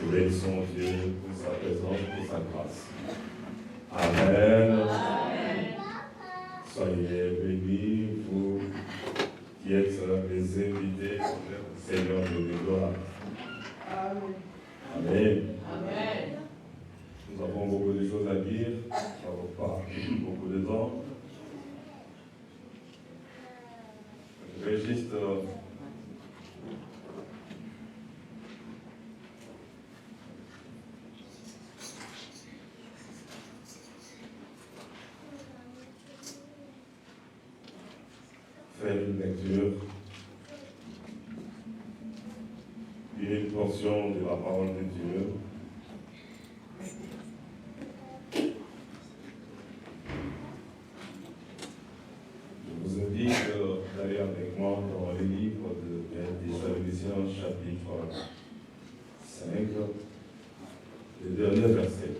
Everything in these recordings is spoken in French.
Nous bénissons Dieu pour sa présence, pour sa grâce. Amen. Amen. Soyez bénis, vous qui êtes les invités du Seigneur de gloire. Amen. Amen. Amen. Nous avons beaucoup de choses à dire, ça ne va pas beaucoup de temps. Je vais juste faire une lecture d'une portion de la parole de Dieu. Je vous invite d'aller avec moi dans le livre des Thessaloniciens, chapitre 5, le dernier verset.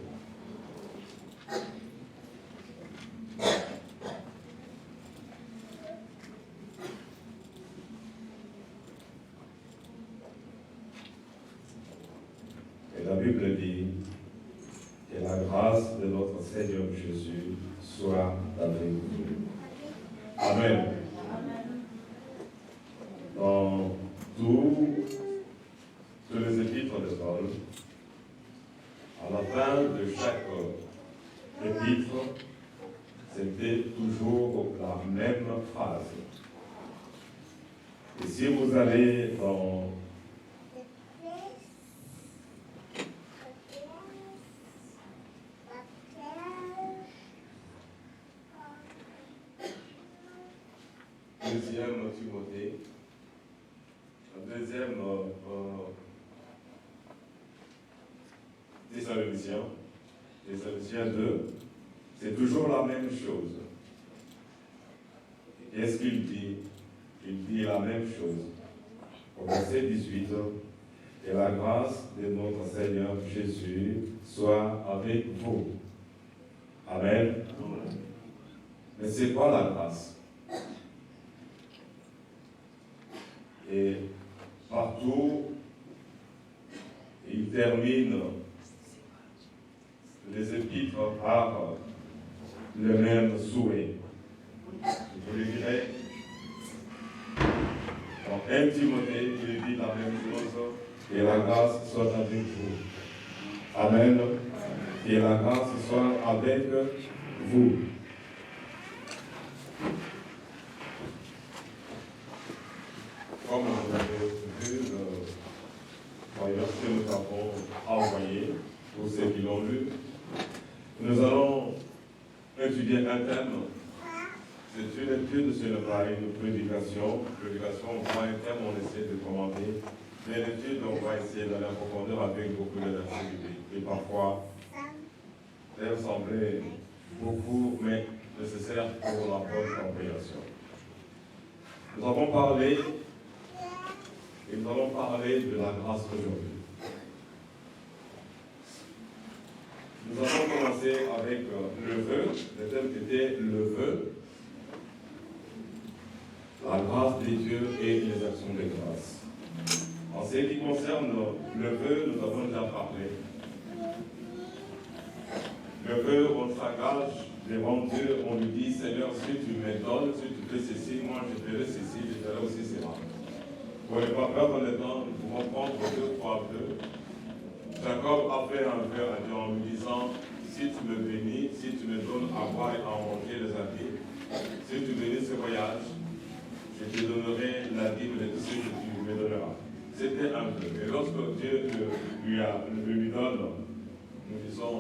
La Bible dit que la grâce de notre Seigneur Jésus soit avec vous. Amen. Dans toutes les épîtres de Paul, à la fin de chaque épître, c'était toujours la même phrase. Et si vous allez dans deuxième Timothée, deuxième Thessaloniciens 2, c'est toujours la même chose. Qu'est-ce qu'il dit? Il dit la même chose. Au verset 18, que la grâce de notre Seigneur Jésus soit avec vous. Amen. Mais c'est quoi la grâce? Et partout, il termine les épîtres par le même souhait. Je vous le dirai, dans 1 Timothée, il dit la même chose, que la grâce soit avec vous. Amen. Que la grâce soit avec vous. Comme vous avez vu, d'ailleurs, que nous avons envoyé, pour ceux qui l'ont lu, nous allons étudier un thème. C'est une étude, ce n'est pas une prédication. Prédication, on voit un thème, on essaie de commenter. Mais l'étude, on va essayer d'aller en profondeur avec beaucoup de d'activités. Et parfois, ça peut sembler beaucoup, mais nécessaire pour la bonne compréhension. Nous avons parlé. Et nous allons parler de la grâce aujourd'hui. Nous allons commencer avec le vœu, le thème qui était le vœu, la grâce des dieux et les actions de grâce. En ce qui concerne le vœu, nous avons déjà parlé. Le vœu, on s'engage devant Dieu, on lui dit, Seigneur, si tu me donnes, si tu fais ceci, moi je ferai ceci, je ferai aussi cela. Pour ne pas perdre le temps, nous pouvons prendre 2, 3 vœux. Jacob a fait un vœu à Dieu en lui disant, si tu me bénis, si tu me donnes à boire et à manger les habits, si tu bénis ce voyage, je te donnerai la dîme de tout ce que tu me donneras. C'était un vœu. Et lorsque Dieu lui donne, nous disons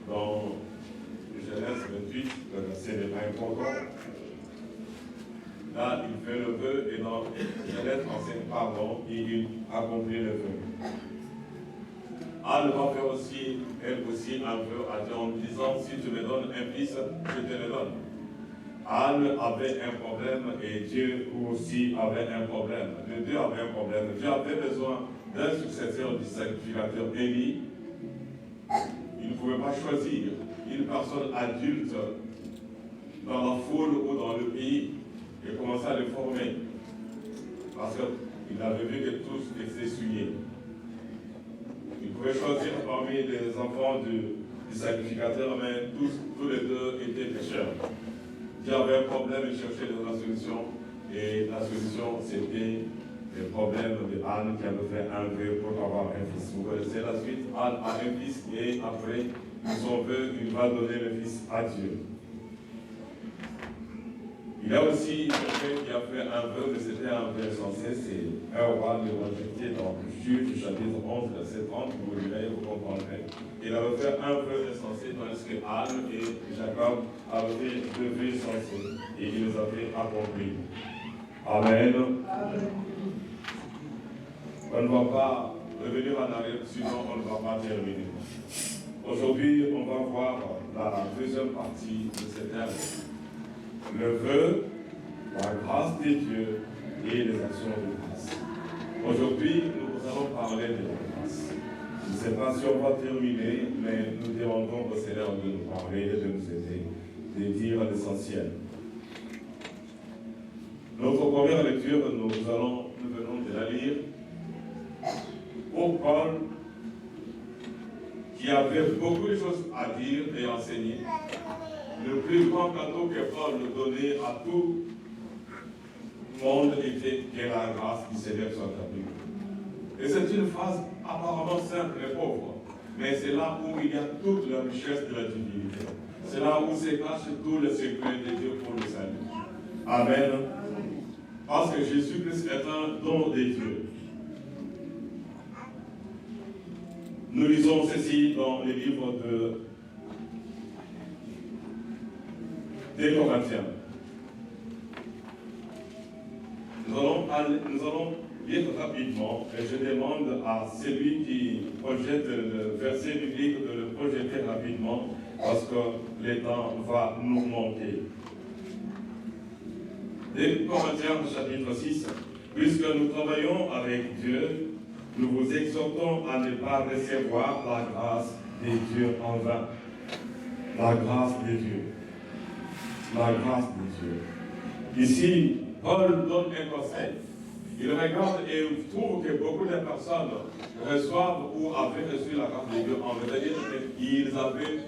dans Genèse 28, le verset n'est pas important. Là, il fait le vœu et dans Genèse 35, pardon, il accomplit le vœu. Anne va faire aussi, elle aussi, un vœu à Dieu en disant, si tu me donnes un fils, je te le donne. Anne avait un problème et Dieu aussi avait un problème. Les deux avaient un problème. Dieu avait besoin d'un successeur du sacrificateur Élie. Il ne pouvait pas choisir une personne adulte dans la foule ou dans le pays et commencer à le former. Parce qu'il avait vu que tous étaient souillés. Il pouvait choisir parmi les enfants du sacrificateur, mais tous les deux étaient pécheurs. Dieu avait un problème, il cherchait la solution, et la solution c'était le problème de Anne qui avait fait un vœu pour avoir un fils. Vous connaissez la suite, Anne a un fils et après son vœu, il va donner le fils à Dieu. Il y a aussi quelqu'un qui a fait un vœu, mais c'était un vœu insensé, c'est un roi de l'Antiquité dans Juge, chapitre 11, verset 30, vous lirez, vous comprendrez. Il avait fait un vœu insensé, tandis que Anne et Jacob avaient fait deux vœux insensés, et il les avait accomplis. Amen. Amen. On ne va pas revenir en arrière, sinon on ne va pas terminer. Aujourd'hui, on va voir la deuxième partie de cette œuvre. Le vœu, la grâce de Dieu et les actions de grâce. Aujourd'hui, nous allons parler de la grâce. Je ne sais pas si on va terminer, mais nous demandons au Seigneur de nous parler et de nous aider, de dire l'essentiel. Notre première lecture, nous venons de la lire pour Paul, qui avait beaucoup de choses à dire et enseigner. Le plus grand cadeau que Paul donnait à tout le monde était que la grâce du Seigneur soit avec. Et c'est une phrase apparemment simple et pauvre, mais c'est là où il y a toute la richesse de la divinité. C'est là où se cache tout le secret de Dieu pour le salut. Amen. Parce que Jésus-Christ est un don de Dieu. Nous lisons ceci dans les livres des Corinthiens. Nous allons lire rapidement et je demande à celui qui projette le verset biblique de le projeter rapidement parce que le temps va nous manquer. Des Corinthiens chapitre 6. Puisque nous travaillons avec Dieu, nous vous exhortons à ne pas recevoir la grâce de Dieu en vain. La grâce de Dieu. La grâce de Dieu. Ici, Paul donne un conseil. Il regarde et trouve que beaucoup de personnes reçoivent ou avaient reçu la grâce de Dieu en vain. C'est-à-dire qu'ils avaient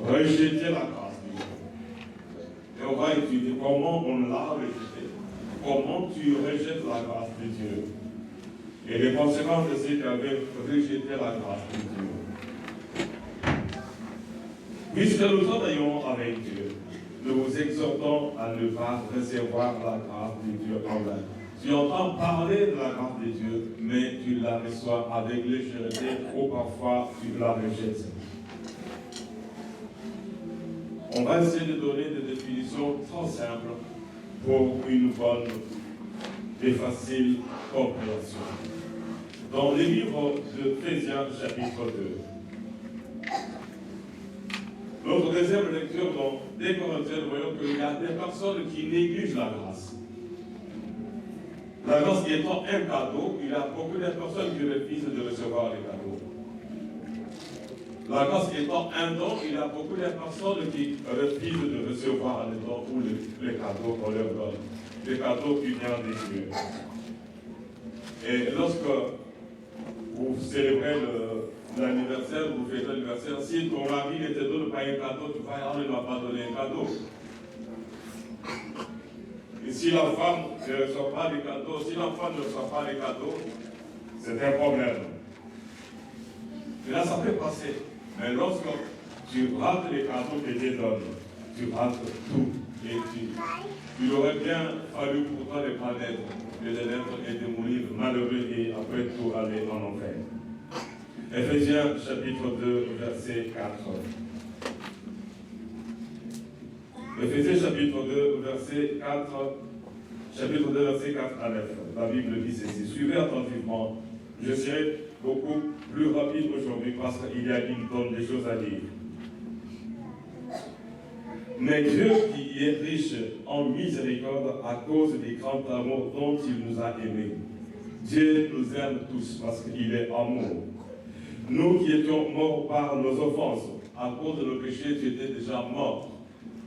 rejeté la grâce de Dieu. Et on va étudier comment on l'a rejeté. Comment tu rejettes la grâce de Dieu. Et les conséquences de ceux qui avaient rejeté la grâce de Dieu. Puisque nous travaillons avec Dieu, nous vous exhortons à ne pas recevoir la grâce de Dieu en vain. Tu entends parler de la grâce de Dieu, mais tu la reçois avec légèreté ou parfois tu la rejettes. On va essayer de donner des définitions trop simples pour une bonne et facile compréhension. Dans les livres de Éphésiens, chapitre 2. Notre deuxième lecture dans des Corinthiens, nous voyons qu'il y a des personnes qui négligent la grâce. La grâce étant un cadeau, il y a beaucoup de personnes qui refusent de recevoir les cadeaux. La grâce étant un don, il y a beaucoup de personnes qui refusent de recevoir les dons ou les cadeaux qu'on leur donne. Les cadeaux qui viennent des dieux. Et lorsque vous célébrez l'anniversaire, vous faites l'anniversaire, si ton ami ne te donne pas un cadeau, tu vas dire, il ne m'a pas donné un cadeau. Et si la femme ne reçoit pas les cadeaux, si l'enfant ne reçoit pas les cadeaux, c'est un problème. Et là, ça peut passer. Mais lorsque tu rates les cadeaux que Dieu donne, tu rates tout. Et il aurait bien fallu pour toi ne pas naître, et de naître et de mourir malheureux et après tout aller en enfer. Éphésiens chapitre 2, verset 4. Éphésiens chapitre 2, verset 4. Chapitre 2, verset 4 à 9. La Bible dit ceci. Suivez attentivement. Je serai beaucoup plus rapide aujourd'hui parce qu'il y a une tonne de choses à dire. Mais Dieu qui est riche en miséricorde à cause des grands amours dont il nous a aimés. Dieu nous aime tous parce qu'il est amour. Nous qui étions morts par nos offenses, à cause de nos péchés, tu étais déjà mort.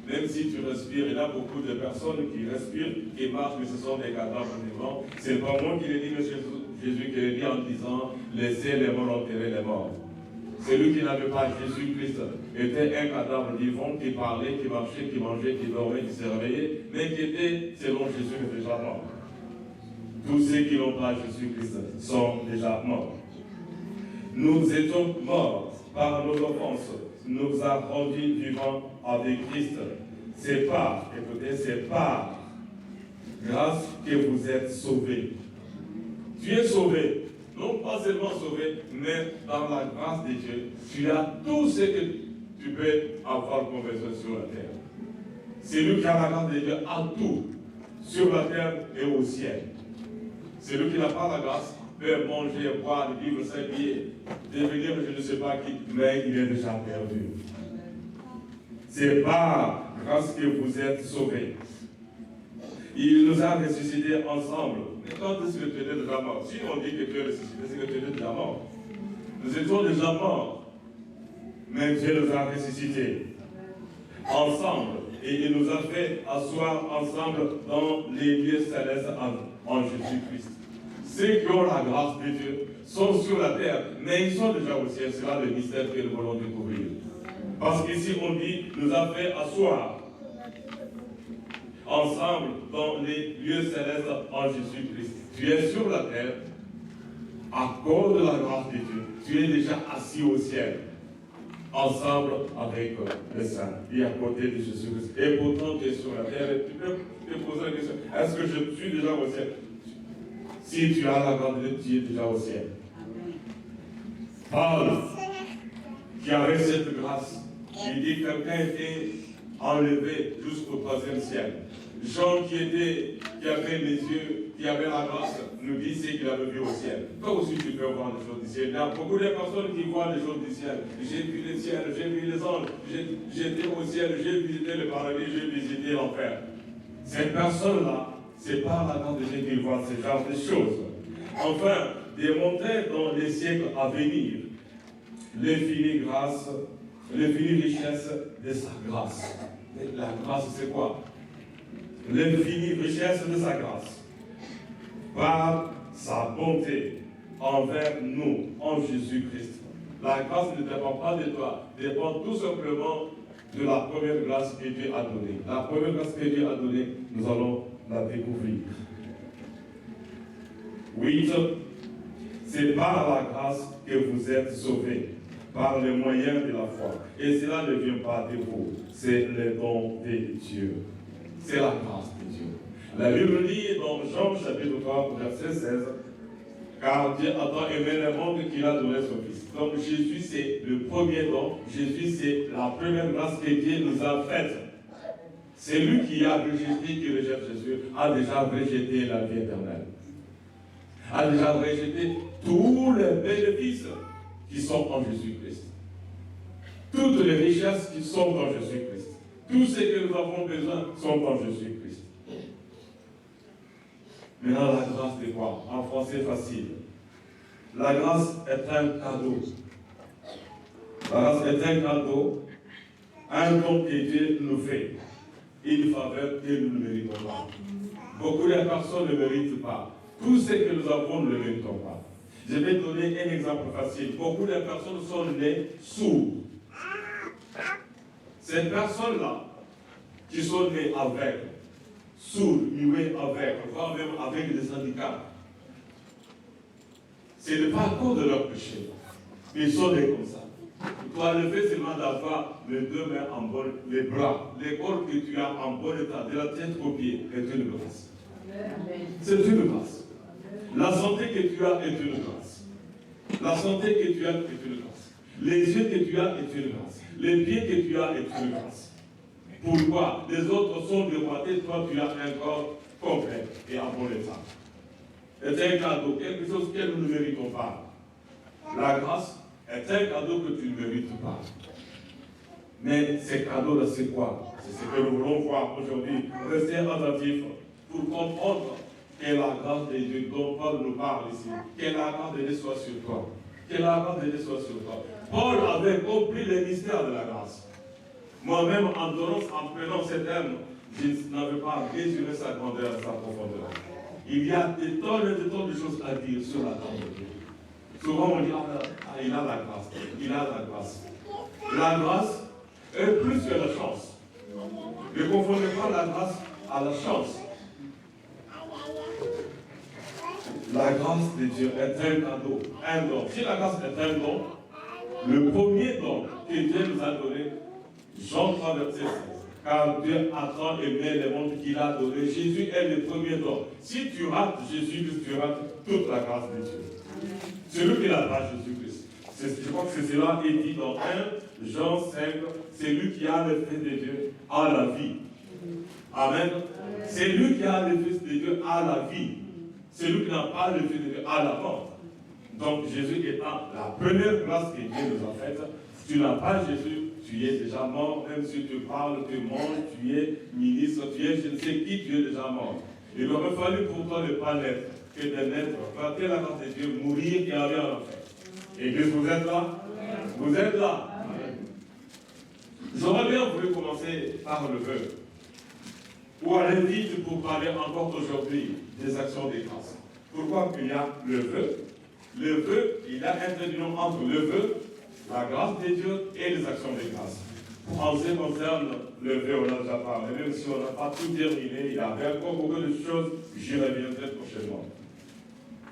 Même si tu respires, il y a beaucoup de personnes qui respirent, qui marchent, mais ce sont des cadavres vivants. C'est pas moi qui l'ai dit, mais Jésus qui l'a dit en disant, laissez les morts enterrer les morts. Celui qui n'avait pas Jésus-Christ était un cadavre vivant qui parlait, qui marchait, qui mangeait, qui dormait, qui se réveillait, mais qui était, selon Jésus, déjà mort. Tous ceux qui n'ont pas Jésus-Christ sont déjà morts. Nous étions morts par nos offenses, nous a rendus vivants avec Christ. C'est par, écoutez, c'est par grâce que vous êtes sauvés. Tu es sauvé, non pas seulement sauvé, mais dans la grâce de Dieu, tu as tout ce que tu peux avoir comme besoin sur la terre. Celui qui a la grâce de Dieu a tout, sur la terre et au ciel. Celui qui n'a pas la grâce peut manger, boire, vivre, s'habiller, devenir je ne sais pas qui, mais il est déjà perdu. C'est par grâce que vous êtes sauvés. Il nous a ressuscités ensemble. Mais quand est-ce que tu étais déjà mort? Si on dit que tu es ressuscité, c'est que tu étais déjà mort. Nous étions déjà morts. Mais Dieu nous a ressuscités ensemble. Et il nous a fait asseoir ensemble dans les lieux célestes en Jésus-Christ. Ceux qui ont la grâce de Dieu sont sur la terre, mais ils sont déjà au ciel. C'est là le mystère que nous voulons découvrir. Parce qu'ici on dit, nous a fait asseoir ensemble dans les lieux célestes en Jésus-Christ. Tu es sur la terre, à cause de la grâce de Dieu, tu es déjà assis au ciel, ensemble avec les saints, et à côté de Jésus-Christ. Et pourtant tu es sur la terre, et tu peux te poser la question, est-ce que je suis déjà au ciel? Si tu as la grâce de Dieu, tu es déjà au ciel. Paul, qui avait cette grâce, il dit que quelqu'un était enlevé jusqu'au 3e ciel. Jean qui avait les yeux, qui avait la grâce, nous dit ce qu'il avait vu au ciel. Toi aussi tu peux voir les choses du ciel. Il y a beaucoup de personnes qui voient les choses du ciel. J'ai vu le ciel, j'ai vu les anges, j'étais au ciel, j'ai visité le paradis, j'ai visité l'enfer. Ces personnes-là, c'est par la grâce de Dieu qu'ils voient ce genre de choses. Enfin, démontrer dans les siècles à venir l'infinie grâce, l'infinie richesse de sa grâce. Mais la grâce, c'est quoi? L'infinie richesse de sa grâce. Par sa bonté envers nous, en Jésus-Christ. La grâce ne dépend pas de toi, dépend tout simplement de la première grâce que Dieu a donnée. La première grâce que Dieu a donnée, nous allons la découvrir. Oui, c'est par la grâce que vous êtes sauvés, par le moyen de la foi. Et cela ne vient pas de vous, c'est le don de Dieu. C'est la grâce de Dieu. La Bible dit dans Jean chapitre 3, verset 16, car Dieu a tant aimé le monde qu'il a donné son Fils. Donc Jésus, c'est le premier don. Jésus, c'est la première grâce que Dieu nous a faite. C'est lui qui a rejeté, qui rejette Jésus, a déjà rejeté la vie éternelle. A déjà rejeté tous les bénéfices qui sont en Jésus-Christ. Toutes les richesses qui sont en Jésus-Christ. Tout ce que nous avons besoin sont en Jésus-Christ. Maintenant, la grâce de quoi? En français facile. La grâce est un cadeau. La grâce est un cadeau, un don que Dieu nous fait. Une faveur que nous ne méritons pas. Beaucoup de personnes ne méritent pas. Tout ce que nous avons, nous ne le méritons pas. Je vais donner un exemple facile. Beaucoup de personnes sont nées sourdes. Ces personnes-là, qui sont nées aveugles, sourdes, muets, aveugles, voire même avec des handicaps, ce n'est pas à cause de leur péché. Ils sont nés comme ça. Toi, le fait seulement d'avoir les deux mains en bonne, les bras, les corps que tu as en bon état, de la tête aux pieds, est une grâce. C'est une grâce. La santé que tu as est une grâce. La santé que tu as est une grâce. Les yeux que tu as est une grâce. Les pieds que tu as est une grâce. Pourquoi? Les autres sont déboîtés, toi tu as un corps complet et en bon état. C'est un cadeau, quelque chose que nous ne méritons pas. La grâce est un cadeau que tu ne mérites pas. Mais ces cadeaux-là, c'est quoi? C'est ce que nous voulons voir aujourd'hui. Restez attentifs pour comprendre que la grâce de Dieu dont Paul nous parle ici, que la grâce de Dieu soit sur toi. Que la grâce de Dieu soit sur toi. Paul avait compris les mystères de la grâce. Moi-même, en prenant cet homme, je n'avais pas mesuré sa grandeur et sa profondeur. Il y a des tonnes de choses à dire sur la grâce de Dieu. Souvent on dit, il a la grâce, il a la grâce. La grâce est plus que la chance. Ne confondez pas la grâce à la chance. La grâce de Dieu est un cadeau, un don. Si la grâce est un don, le premier don que Dieu nous a donné, Jean 3, verset 16. Car Dieu a tant aimé le monde qu'il a donné. Jésus est le premier don. Si tu rates Jésus, tu rates toute la grâce de Dieu. Celui qui n'a pas Jésus-Christ. Je crois que c'est cela est dit dans 1 Jean 5. C'est lui qui a le Fils de Dieu à la vie. Amen. C'est lui qui a le Fils de Dieu à la vie. C'est lui qui n'a pas le Fils de Dieu à la mort. Donc Jésus étant la première grâce que Dieu nous a faite, si tu n'as pas Jésus, tu es déjà mort. Même si tu parles, tu manges, tu es ministre, tu es je ne sais qui, tu es déjà mort. Il aurait fallu pour toi ne pas naître, que de naître, planter la grâce de Dieu, mourir et aller en enfer. Église, vous êtes là? Vous êtes là? J'aurais bien voulu commencer par le vœu. Ou aller vite pour parler encore aujourd'hui des actions des grâces. Pourquoi il y a le vœu? Le vœu, il y a un trait d'union entre le vœu, la grâce de Dieu et les actions des grâces. En ce qui concerne le vœu, on a déjà parlé, même si on n'a pas tout terminé, il y avait encore beaucoup de choses, j'y reviendrai prochainement.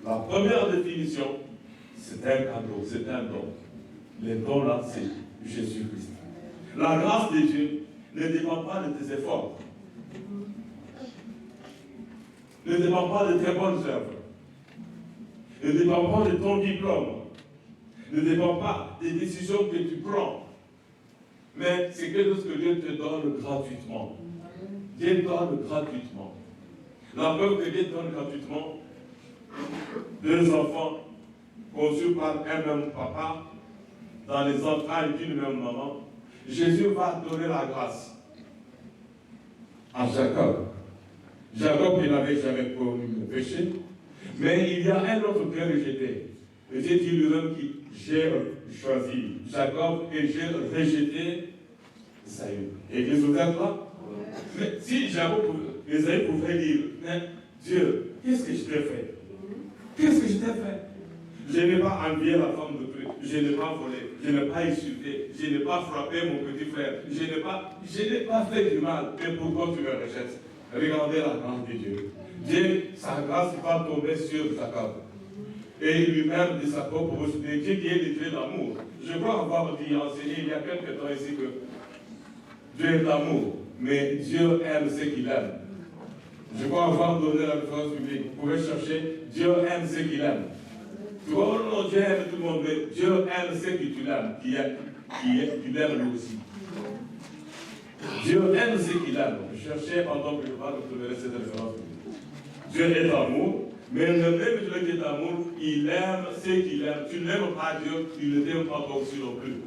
La première définition, c'est un cadeau, c'est un don. Le don là, c'est Jésus-Christ. La grâce de Dieu ne dépend pas de tes efforts, ne dépend pas de tes bonnes œuvres, ne dépend pas de ton diplôme, ne dépend pas des décisions que tu prends, mais c'est quelque chose que Dieu te donne gratuitement. Dieu donne gratuitement. La preuve que Dieu donne gratuitement, 2 enfants conçus par un même papa, dans les entrailles d'une même maman, Jésus va donner la grâce à Jacob. Jacob, il n'avait jamais connu le péché, mais il y a un autre qui est rejeté. Et Dieu dit lui-même que j'ai choisi Jacob et j'ai rejeté Esaü. Église, vous êtes là? Mais si Esaü pouvait dire, mais Dieu, qu'est-ce que je t'ai fait? Qu'est-ce que je t'ai fait? Je n'ai pas envié la femme de Dieu, je n'ai pas volé, je n'ai pas insulté, je n'ai pas frappé mon petit frère, je n'ai pas fait du mal, mais pourquoi tu me rejettes? Regardez la grâce de Dieu. Dieu, sa grâce va tomber sur Jacob. Et lui-même, de sa propre bouche, Dieu qui est le Dieu d'amour. Je crois avoir dit, enseigné il y a quelques temps ici que Dieu est d'amour, mais Dieu aime ce qu'il aime. Je crois avoir donné la référence publique. Vous pouvez chercher, Dieu aime ce qu'il aime. Tu vois, non, Dieu aime tout le monde, mais Dieu aime ce que tu l'aimes, qui l'aime lui aussi. Dieu aime ce qu'il aime. Cherchez pendant que je parle, vous trouverez cette référence publique. Dieu est amour, mais le même Dieu qui est amour, il aime ce qu'il aime. Tu n'aimes pas Dieu, il ne t'aime pas toi aussi non plus.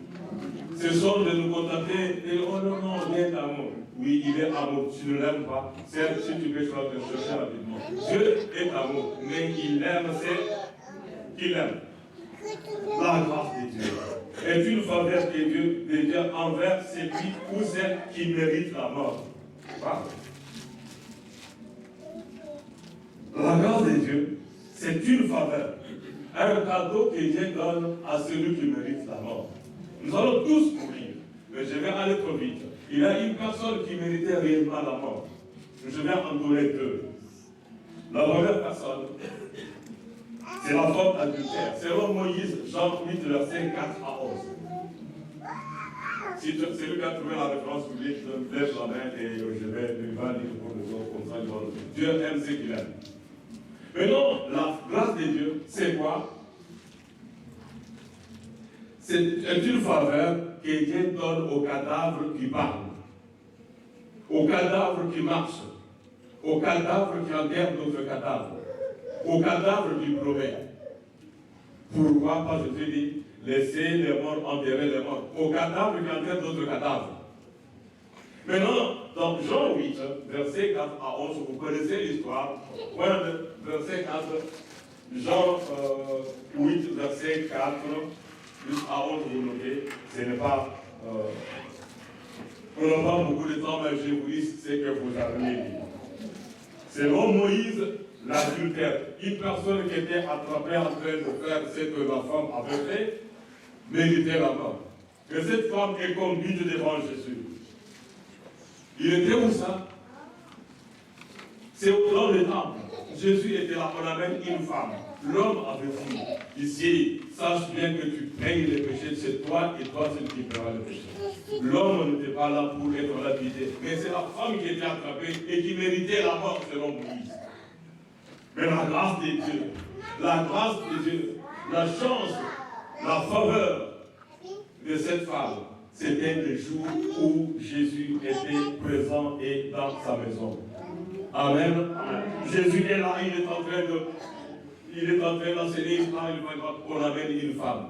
Ce sont de nous contenter et oh non, non, Dieu est amour. Oui, il est amour. Tu ne l'aimes pas. Si tu peux chercher rapidement. Dieu est amour, mais il aime ce qu'il aime. La grâce de Dieu est une faveur de Dieu envers celui ou celle qui mérite la mort. La grâce de Dieu, c'est une faveur, un cadeau que Dieu donne à celui qui mérite la mort. Nous allons tous mourir, mais je vais aller trop vite. Il y a une personne qui méritait réellement la mort. Je vais en donner 2. La première personne, c'est la femme adultère. Selon Moïse, Jean 8, verset 4 à 11. Si celui qui a trouvé la référence publique, lève la main et je vais lui lire pour les autres comme ça. Dieu aime ce qu'il aime. Maintenant, la grâce de Dieu, c'est quoi? C'est une faveur que Dieu donne aux cadavres qui parlent, aux cadavres qui marchent, aux cadavres qui enterrent d'autres cadavres, aux cadavres qui promettent. Pourquoi pas, je te dis, laisser les morts enterrer les morts, aux cadavres qui enterrent d'autres cadavres. Maintenant, dans Jean 8, verset 4 à 11, vous connaissez l'histoire. Verset 4, Jean 8, verset 4, plus à 11, vous notez, ce n'est pas On n'a pas beaucoup de temps, mais je vous dis ce que vous avez dit. Selon Moïse, l'adultère, une personne qui était attrapée en train de faire ce que la femme avait fait, méritait la mort. Que cette femme est conduite devant Jésus. Il était où ça? C'est dans le temple. Jésus était là, on amène une femme. L'homme avait fui. Ici, sache bien que tu payes les péchés, c'est toi et toi seul qui paieras le péché. L'homme n'était pas là pour être lapidé, mais c'est la femme qui était attrapée et qui méritait la mort selon Moïse. Mais la grâce de Dieu, la chance, la faveur de cette femme, c'était le jour où Jésus était présent et dans sa maison. Amen. Jésus est là, il est en train d'enseigner, on amène une femme.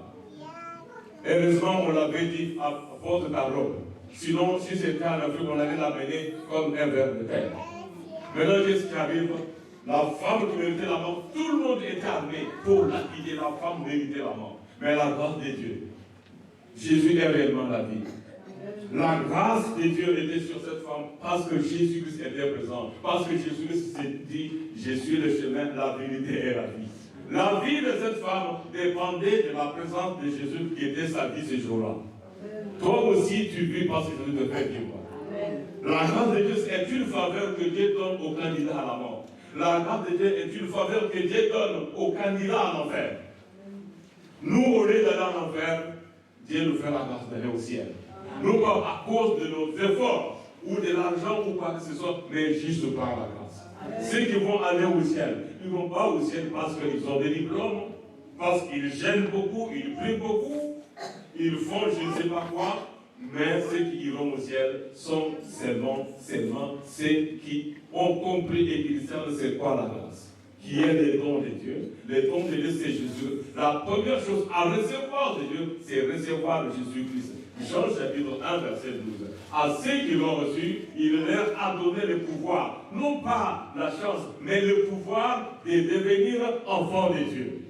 Heureusement, on l'avait dit à porte ta robe. Sinon, si c'était en Afrique, on allait l'amener comme un verre de terre. Maintenant, qu'est-ce qui arrive? La femme qui méritait la mort, tout le monde était armé pour lapider. La femme méritait la mort. Mais la grâce de Dieu, Jésus est réellement la vie. La grâce de Dieu était sur cette femme parce que Jésus-Christ était présent. Parce que Jésus-Christ s'est dit, je suis le chemin, la vérité et la vie. La vie de cette femme dépendait de la présence de Jésus qui était sa vie ce jour-là. Toi aussi, tu vis parce que Jésus te fait vivre. La grâce de Dieu est une faveur que Dieu donne au candidat à la mort. La grâce de Dieu est une faveur que Dieu donne au candidat à l'enfer. Nous, au lieu d'aller en enfer, Dieu nous fait la grâce d'aller au ciel. Non pas à cause de nos efforts ou de l'argent ou quoi que ce soit, mais juste par la grâce. Ceux qui vont aller au ciel, ils ne vont pas au ciel parce qu'ils ont des diplômes, parce qu'ils gênent beaucoup, ils prient beaucoup, ils font je ne sais pas quoi, mais ceux qui iront au ciel sont seulement ceux qui ont compris et qui savent c'est quoi la grâce, qui est le don de Dieu. Le don de Dieu, c'est Jésus. La première chose à recevoir de Dieu, c'est recevoir Jésus-Christ. Jean chapitre 1, verset 12. À ceux qui l'ont reçu, il leur a donné le pouvoir, non pas la chance, mais le pouvoir de devenir enfant de Dieu.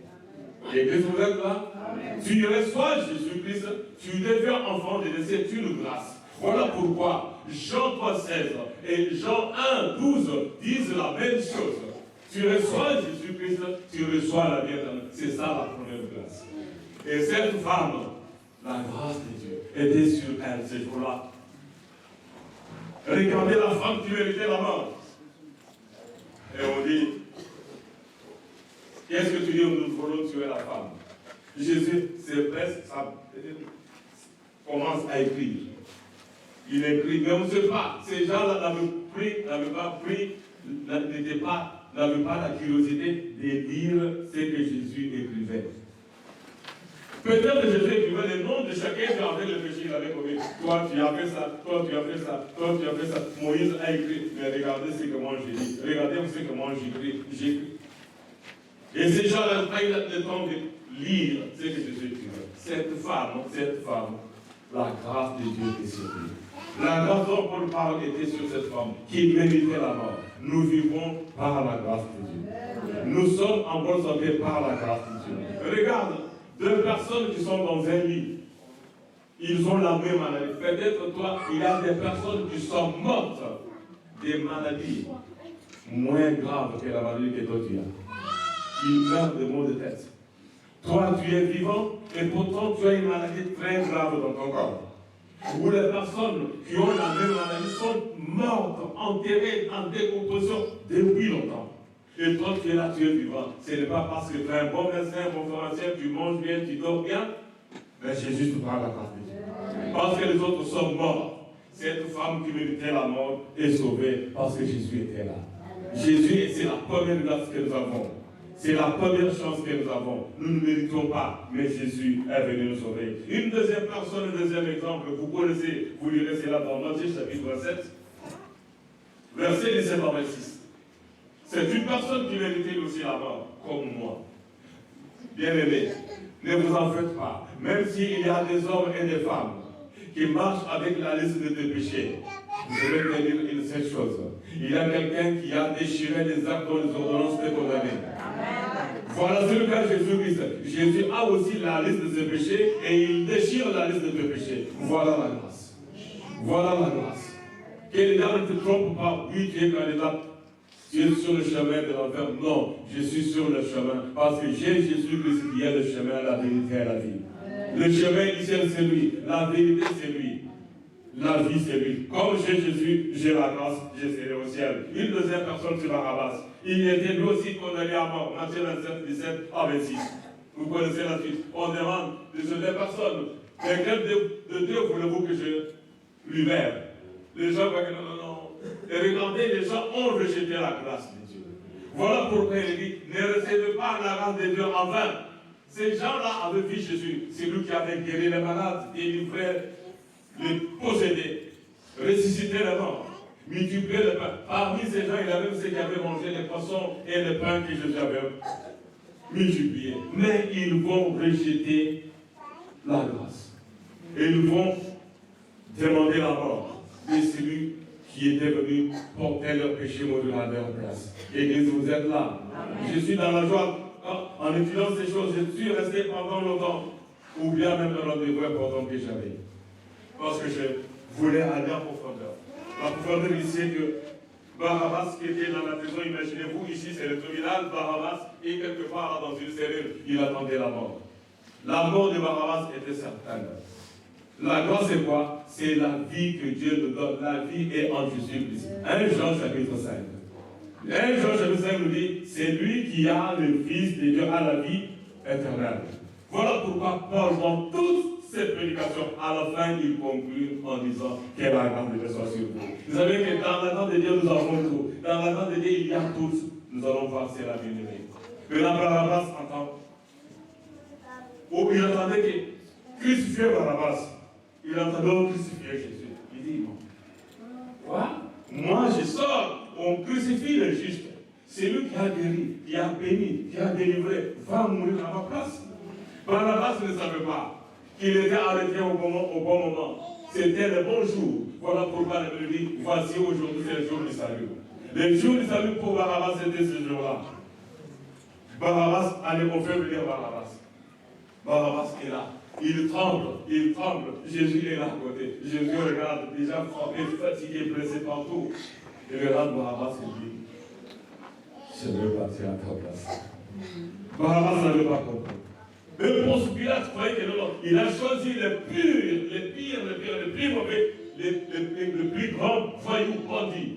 L'église vous êtes là? Amen. Tu reçois Jésus-Christ, tu deviens enfant de Dieu, c'est une grâce. Voilà pourquoi Jean 3,16 et Jean 1, 12 disent la même chose. Tu reçois Jésus-Christ, tu reçois la vie éternelle. C'est ça la première grâce. Et cette femme, la grâce de Dieu était sur elle ce jour-là. Regardez la femme qui méritait la mort. Et on dit, qu'est-ce que tu dis? Nous voulons tuer la femme. Jésus, c'est presque, ça commence à écrire. Il écrit, mais on ne sait pas, ces gens-là n'avaient pas la curiosité de lire ce que Jésus écrivait. Peut-être que Jésus écrivait le nom de chacun qui avait le péché qu'il avait commis. Toi, tu as fait ça, toi, tu as fait ça, toi, tu as fait ça. Moïse a écrit, mais regardez ce que moi j'ai dit. Regardez ce que moi j'écris. Et ces gens-là prennent le temps de lire ce que Jésus écrivait. Cette femme, la grâce de Dieu était sur lui. La grâce dont Paul parle était sur cette femme qui méritait la mort. Nous vivons par la grâce de Dieu. Nous sommes en bonne santé par la grâce de Dieu. Regarde. Deux personnes qui sont dans un lit, ils ont la même maladie. Peut-être toi, il y a des personnes qui sont mortes des maladies moins graves que la maladie que toi tu as. Ils meurent de maux de tête. Toi, tu es vivant et pourtant tu as une maladie très grave dans ton corps. Ou les personnes qui ont la même maladie sont mortes, enterrées en décomposition depuis longtemps. Et toi, tu es là, tu es vivant. Ce n'est pas parce que tu es un bon médecin, un bon pharmacien, tu manges bien, tu dors bien. Mais Jésus te parle la grâce de Dieu. Parce que les autres sont morts. Cette femme qui méritait la mort est sauvée parce que Jésus était là. Jésus, c'est la première grâce que nous avons. C'est la première chance que nous avons. Nous ne méritons pas, mais Jésus est venu nous sauver. Une deuxième personne, un deuxième exemple, vous connaissez, vous lirez cela dans Matthieu chapitre 7, verset 17 à 26. C'est une personne qui méritait aussi la mort, comme moi. Bien-aimés, ne vous en faites pas. Même s'il y a des hommes et des femmes qui marchent avec la liste de tes péchés, je vais te dire une seule chose. Il y a quelqu'un qui a déchiré les actes dont les ordonnances te condamnées. Voilà, c'est le cas de Jésus-Christ. Jésus a aussi la liste de ses péchés et il déchire la liste de tes péchés. Voilà la grâce. Voilà la grâce. Que les gars ne te trompent pas. Oui, tu es candidat. Tu es sur le chemin de l'enfer. Non, je suis sur le chemin. Parce que j'ai Jésus-Christ qui est le chemin, la vérité et la vie. Le chemin initial, c'est lui. La vérité, c'est lui. La vie, c'est lui. Comme j'ai Jésus, j'ai la grâce, je serai au ciel. Une deuxième personne, c'est Barabbas. Il était lui aussi condamné à mort. Matthieu 27, 17 à 26. Vous connaissez la suite. On demande de ces deux personnes. Mais quel de Dieu voulez-vous que je libère? Les gens voient que non. Et regardez, les gens ont rejeté la grâce de Dieu. Voilà pourquoi il dit, ne recevez pas la grâce de Dieu en vain. Ces gens-là avaient vu Jésus. C'est lui qui avait guéri les malades, délivré les possédés, ressuscité les morts, multiplié le pain. Parmi ces gens, il y avait ceux qui avaient mangé les poissons et le pain que Jésus avait multiplié. Mais ils vont rejeter la grâce. Et ils vont demander la mort de celui qui était venu porter leur péché mortel à leur place. Église, vous êtes là. Amen. Je suis dans la joie. En étudiant ces choses, je suis resté pendant longtemps, ou bien même dans le devoir pendant que j'avais. Parce que je voulais aller en profondeur. La profondeur ici, c'est que Barabbas qui était dans la prison, imaginez-vous, ici c'est le tribunal, Barabbas, et quelque part dans une cellule, il attendait la mort. La mort de Barabbas était certaine. La grâce, c'est quoi? C'est la vie que Dieu nous donne. La vie est en Jésus-Christ. 1 Jean chapitre 5. 1 Jean chapitre 5 nous dit, c'est lui qui a le Fils de Dieu, a la vie éternelle. Voilà pourquoi Paul, dans toute cette prédication, à la fin, il conclut en disant que la grâce de Dieu soit sur vous. Vous savez que dans la grâce de Dieu, nous avons tout. Dans la grâce de Dieu, il y a tout. Nous allons voir, c'est la bien-aimée. Que la Barabbas entend. Oh, il entendait que crucifier Barabbas. Il entendait crucifier Jésus. Il dit, quoi? Moi, je sors, on crucifie le juste. C'est lui qui a guéri, qui a béni, qui a délivré, va mourir à ma place. Barabbas ne savait pas qu'il était arrêté au bon moment. C'était le bon jour. Voilà pourquoi il dit, voici aujourd'hui, c'est le jour du salut. Le jour du salut pour Barabbas, c'était ce jour-là. Barabbas, allez, on fait venir Barabbas. Barabbas est là. Il tremble. Jésus est là à côté. Jésus regarde, déjà frappé, fatigué, blessé partout. Il regarde Barabbas et dit, je veux partir à ta place. Barabbas n'avait pas compris. Mais Ponce Pilate croyait que non, il a choisi le plus mauvais, le plus grand voyou bandit.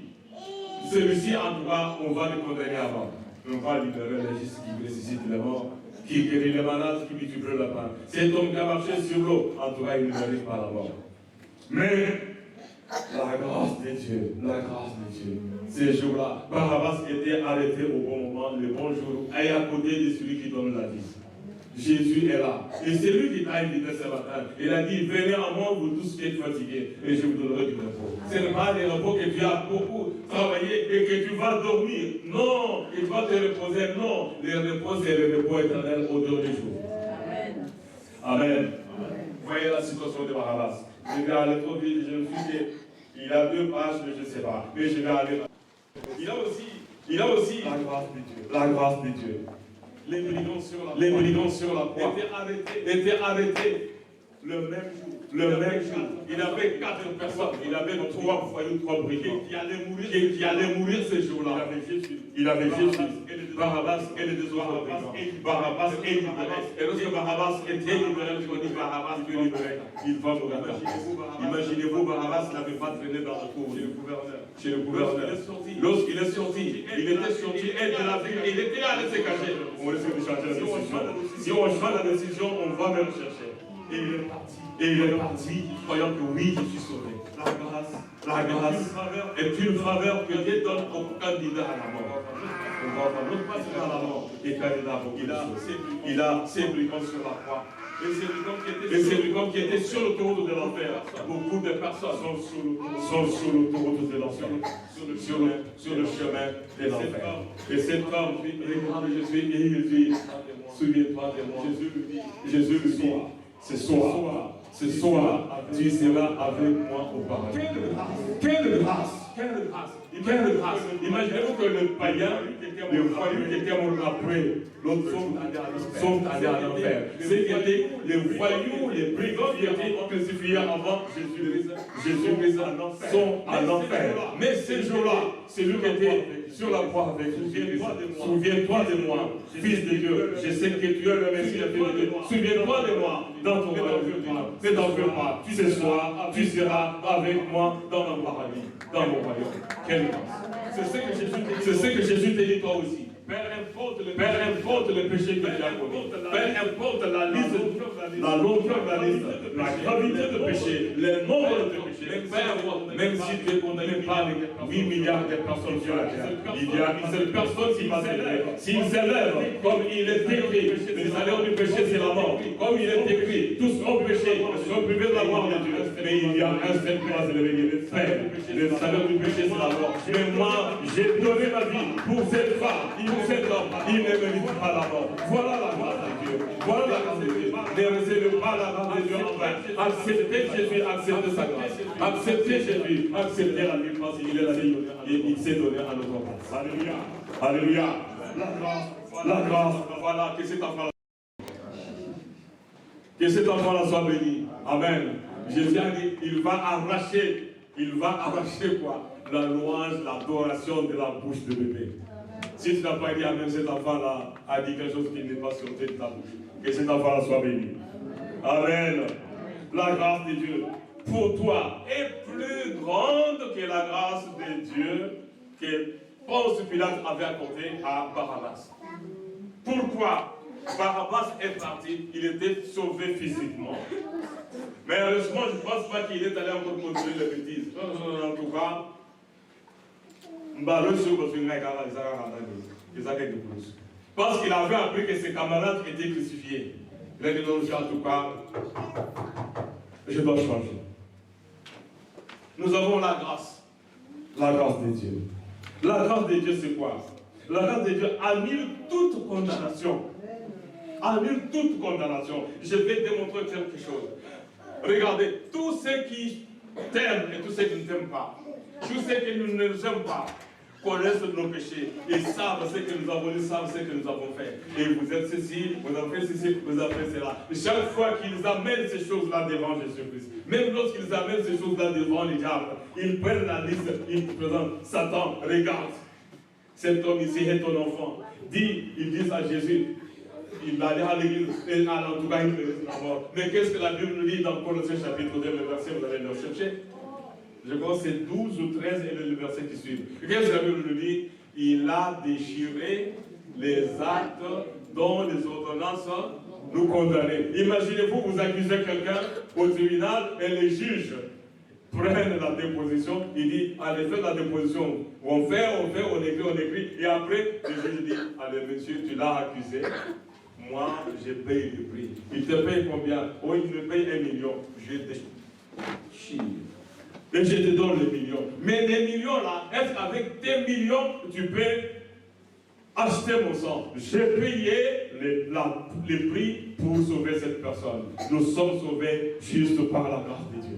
Celui-ci, en tout cas, on va le condamner avant. On va libérer les justes qui ressuscitent les morts, qui guérit les malades, qui multiplie le pain. Cet homme qui a marché sur l'eau, en tout cas, il ne mérite pas la mort. Mais la grâce de Dieu, ces jours-là, Barabbas était arrêté au bon moment, le bon jour, et à côté de celui qui donne la vie. Jésus est là. Et c'est lui qui t'a invité ce matin. Il a dit, venez à moi, vous tous qui êtes fatigués, et je vous donnerai du repos. Ce n'est pas des repos que tu as beaucoup travaillé et que tu vas dormir. Non, tu vas te reposer. Non, le repos, c'est le repos éternel au dernier jour. Amen. Amen. Vous voyez la situation de Barabbas. Je vais aller trop vite, je me suis dit, il a 2 pages, mais je ne sais pas. Mais je vais aller. Il a aussi la grâce de Dieu. Les brigands sur la croix étaient arrêtés le même jour. Il avait 4 personnes. Il avait 3 voyous, 3 brigands qui allaient mourir ce jour-là. Il avait Jésus, Barabbas et les 2 autres brigands. Barabbas est libéré. Et lorsque Barabbas était libéré, je dis Barabbas est libéré. Il va mourir. Imaginez-vous, Barabbas n'avait pas traîné dans la cour chez le gouverneur. Lorsqu'il est sorti, il était sorti et de la ville. Il était allé se cacher. On risque de changer la décision. Si on change la décision, on va même chercher. Et il est parti, croyant que oui, je suis sauvé. La grâce est une faveur que Dieu donne au candidat à la mort. On va voir l'autre passer à la mort et candidat à beaucoup de choses. Il a ses brigands sur la croix. Et ces brigands qui étaient sur l'autoroute de l'enfer. Beaucoup de personnes sont sur l'autoroute de l'enfer. Sur le chemin de l'enfer. Et cet homme regarde Jésus et il dit, souviens-toi de moi. Jésus lui dit, ce soir, tu seras avec moi au paradis. Quelle grâce! Quelle grâce. Quelle grâce. Imaginez-vous que le païen, le voyou qui était mort après, l'autre sont allés à l'enfer. Ceux qui étaient les voyous, les brigands qui étaient crucifiés avant Jésus-Christ sont à l'enfer. Mais ces jours-là, celui qui était sur la croix avec Jésus, souviens-toi de moi, Fils de Dieu. Je sais que tu es le Messie de Dieu. Souviens-toi de moi dans ton royaume. Ne t'en veux pas. Ce soir, tu seras avec moi dans mon paradis, dans mon royaume. Quelle grâce. C'est ce que Jésus te dit toi aussi. Peu importe le péché que tu as commis, peu importe la liste, la longueur de la liste, la gravité de péché, le nombre de péchés, même si tu es condamné par les 8 milliards de personnes sur la terre, il y a une seule personne qui va s'élever. S'il s'élève, comme il est écrit, le salaire du péché c'est la mort. Comme il est écrit, tous ont péché, sont privés de la gloire de Dieu. Mais il y a un seul qui va s'élever, il est le Père. Le salaire du péché c'est la mort. Mais moi, j'ai donné ma vie pour cette femme. Cet homme, il ne mérite pas la mort. Voilà la grâce de Dieu. Voilà la grâce de Dieu. Ne recevez pas la grâce de Dieu en vain. Acceptez Jésus, acceptez sa grâce. Acceptez Jésus, acceptez la vie parce qu'il est la vie et il s'est donné à notre place. Alléluia. Alléluia. La grâce. Voilà, que cet enfant-là soit béni. Amen. Jésus a dit, il va arracher quoi? La louange, l'adoration de la bouche de bébé. Si tu n'as pas dit Amen, cet enfant-là a dit quelque chose qui n'est pas sorti de ta bouche. Que cet enfant-là soit béni. Amen. La grâce de Dieu pour toi est plus grande que la grâce de Dieu que Ponce Pilate avait accordée à Barabbas. Pourquoi? Barabbas est parti, il était sauvé physiquement. Mais heureusement, je ne pense pas qu'il est allé encore continuer les bêtises. En tout cas, parce qu'il avait appris que ses camarades étaient crucifiés. Il a dit non, en tout cas, je dois changer. Nous avons la grâce de Dieu. La grâce de Dieu, c'est quoi? La grâce de Dieu annule toute condamnation. Annule toute condamnation. Je vais démontrer quelque chose. Regardez, tous ceux qui t'aiment et tous ceux qui ne t'aiment pas, tous ceux qui ne nous aiment pas, connaissent nos péchés. Ils savent ce que nous avons dit, savent ce que nous avons fait. Et vous êtes ceci, vous avez fait ceci, vous avez fait cela. Chaque fois qu'ils amènent ces choses-là devant Jésus-Christ, même lorsqu'ils amènent ces choses-là devant les diables, ils prennent la liste, ils présentent Satan, regarde, cet homme ici est ton enfant. Ils disent à Jésus, il va aller à l'église, et en tout cas, il mérite la mort. Mais qu'est-ce que la Bible nous dit dans Colossiens chapitre 2, le verset, vous allez le chercher. Je crois que c'est 12 ou 13 et le verset qui suit. Qu'est-ce que la Bible nous dit? Il a déchiré les actes dont les ordonnances nous condamnaient. Imaginez-vous, vous accusez quelqu'un au tribunal et les juges prennent la déposition. Il dit, allez faire la déposition. On écrit. Et après, le juge dit, allez monsieur, tu l'as accusé. Moi, je paye le prix. Il te paye combien? Oh, il me paye 1 million. Je déchire. Et je te donne les millions. Mais les millions là, est-ce qu'avec tes millions, tu peux acheter mon sang? J'ai payé les prix pour sauver cette personne. Nous sommes sauvés juste par la grâce de Dieu.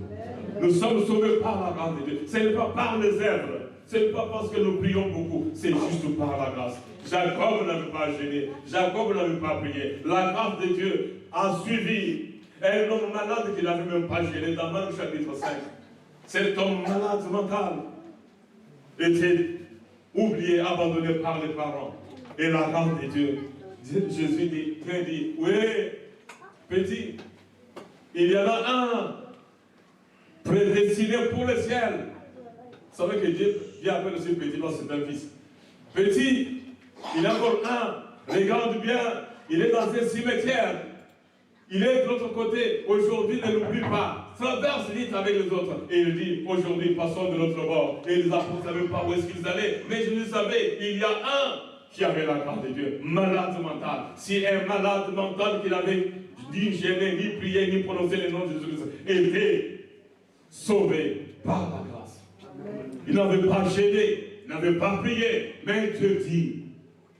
Nous sommes sauvés par la grâce de Dieu. Ce n'est pas par les œuvres. Ce n'est pas parce que nous prions beaucoup. C'est juste par la grâce. Jacob n'avait pas gêné. Jacob n'avait pas prié. La grâce de Dieu a suivi un homme malade qui n'avait même pas gêné dans Marc chapitre 5. Cet homme malade mental était oublié, abandonné par les parents. Et la grâce de Dieu, Jésus dit, oui, petit, il y en a un prédestiné pour le ciel. Vous savez que Dieu appelle aussi petit parce que c'est un fils. Petit, il y a encore un, regarde bien, il est dans un cimetière. Il est de l'autre côté. Aujourd'hui, ne l'oublie pas. Traverse vite avec les autres. Et il dit, aujourd'hui, passons de l'autre bord. Et les apôtres ne savaient pas où est-ce qu'ils allaient. Mais je le savais, il y a un qui avait la grâce de Dieu. Malade mental. Si un malade mental qui n'avait ni gêné, ni prié, ni prononcé le nom de Jésus-Christ était sauvé par la grâce. Il n'avait pas gêné, il n'avait pas prié. Mais Dieu dit,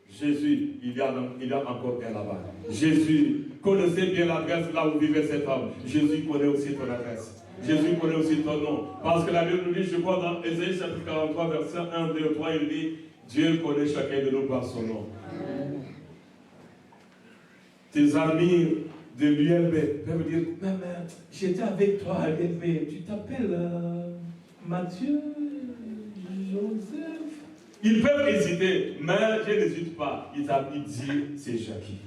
Jésus, il y a encore un là-bas. Jésus connaissait bien l'adresse là où vivait cet homme. Jésus connaît aussi ton adresse. Jésus connaît aussi ton nom. Parce que la Bible nous dit, je crois dans Ésaïe chapitre 43, verset 1, 2, 3, il dit, Dieu connaît chacun de nous par son nom. Tes amis de l'ULB peuvent dire, mais j'étais avec toi à l'ULB, tu t'appelles Mathieu, Joseph. Ils peuvent hésiter, mais Dieu n'hésite pas. Il dit, c'est Jackie.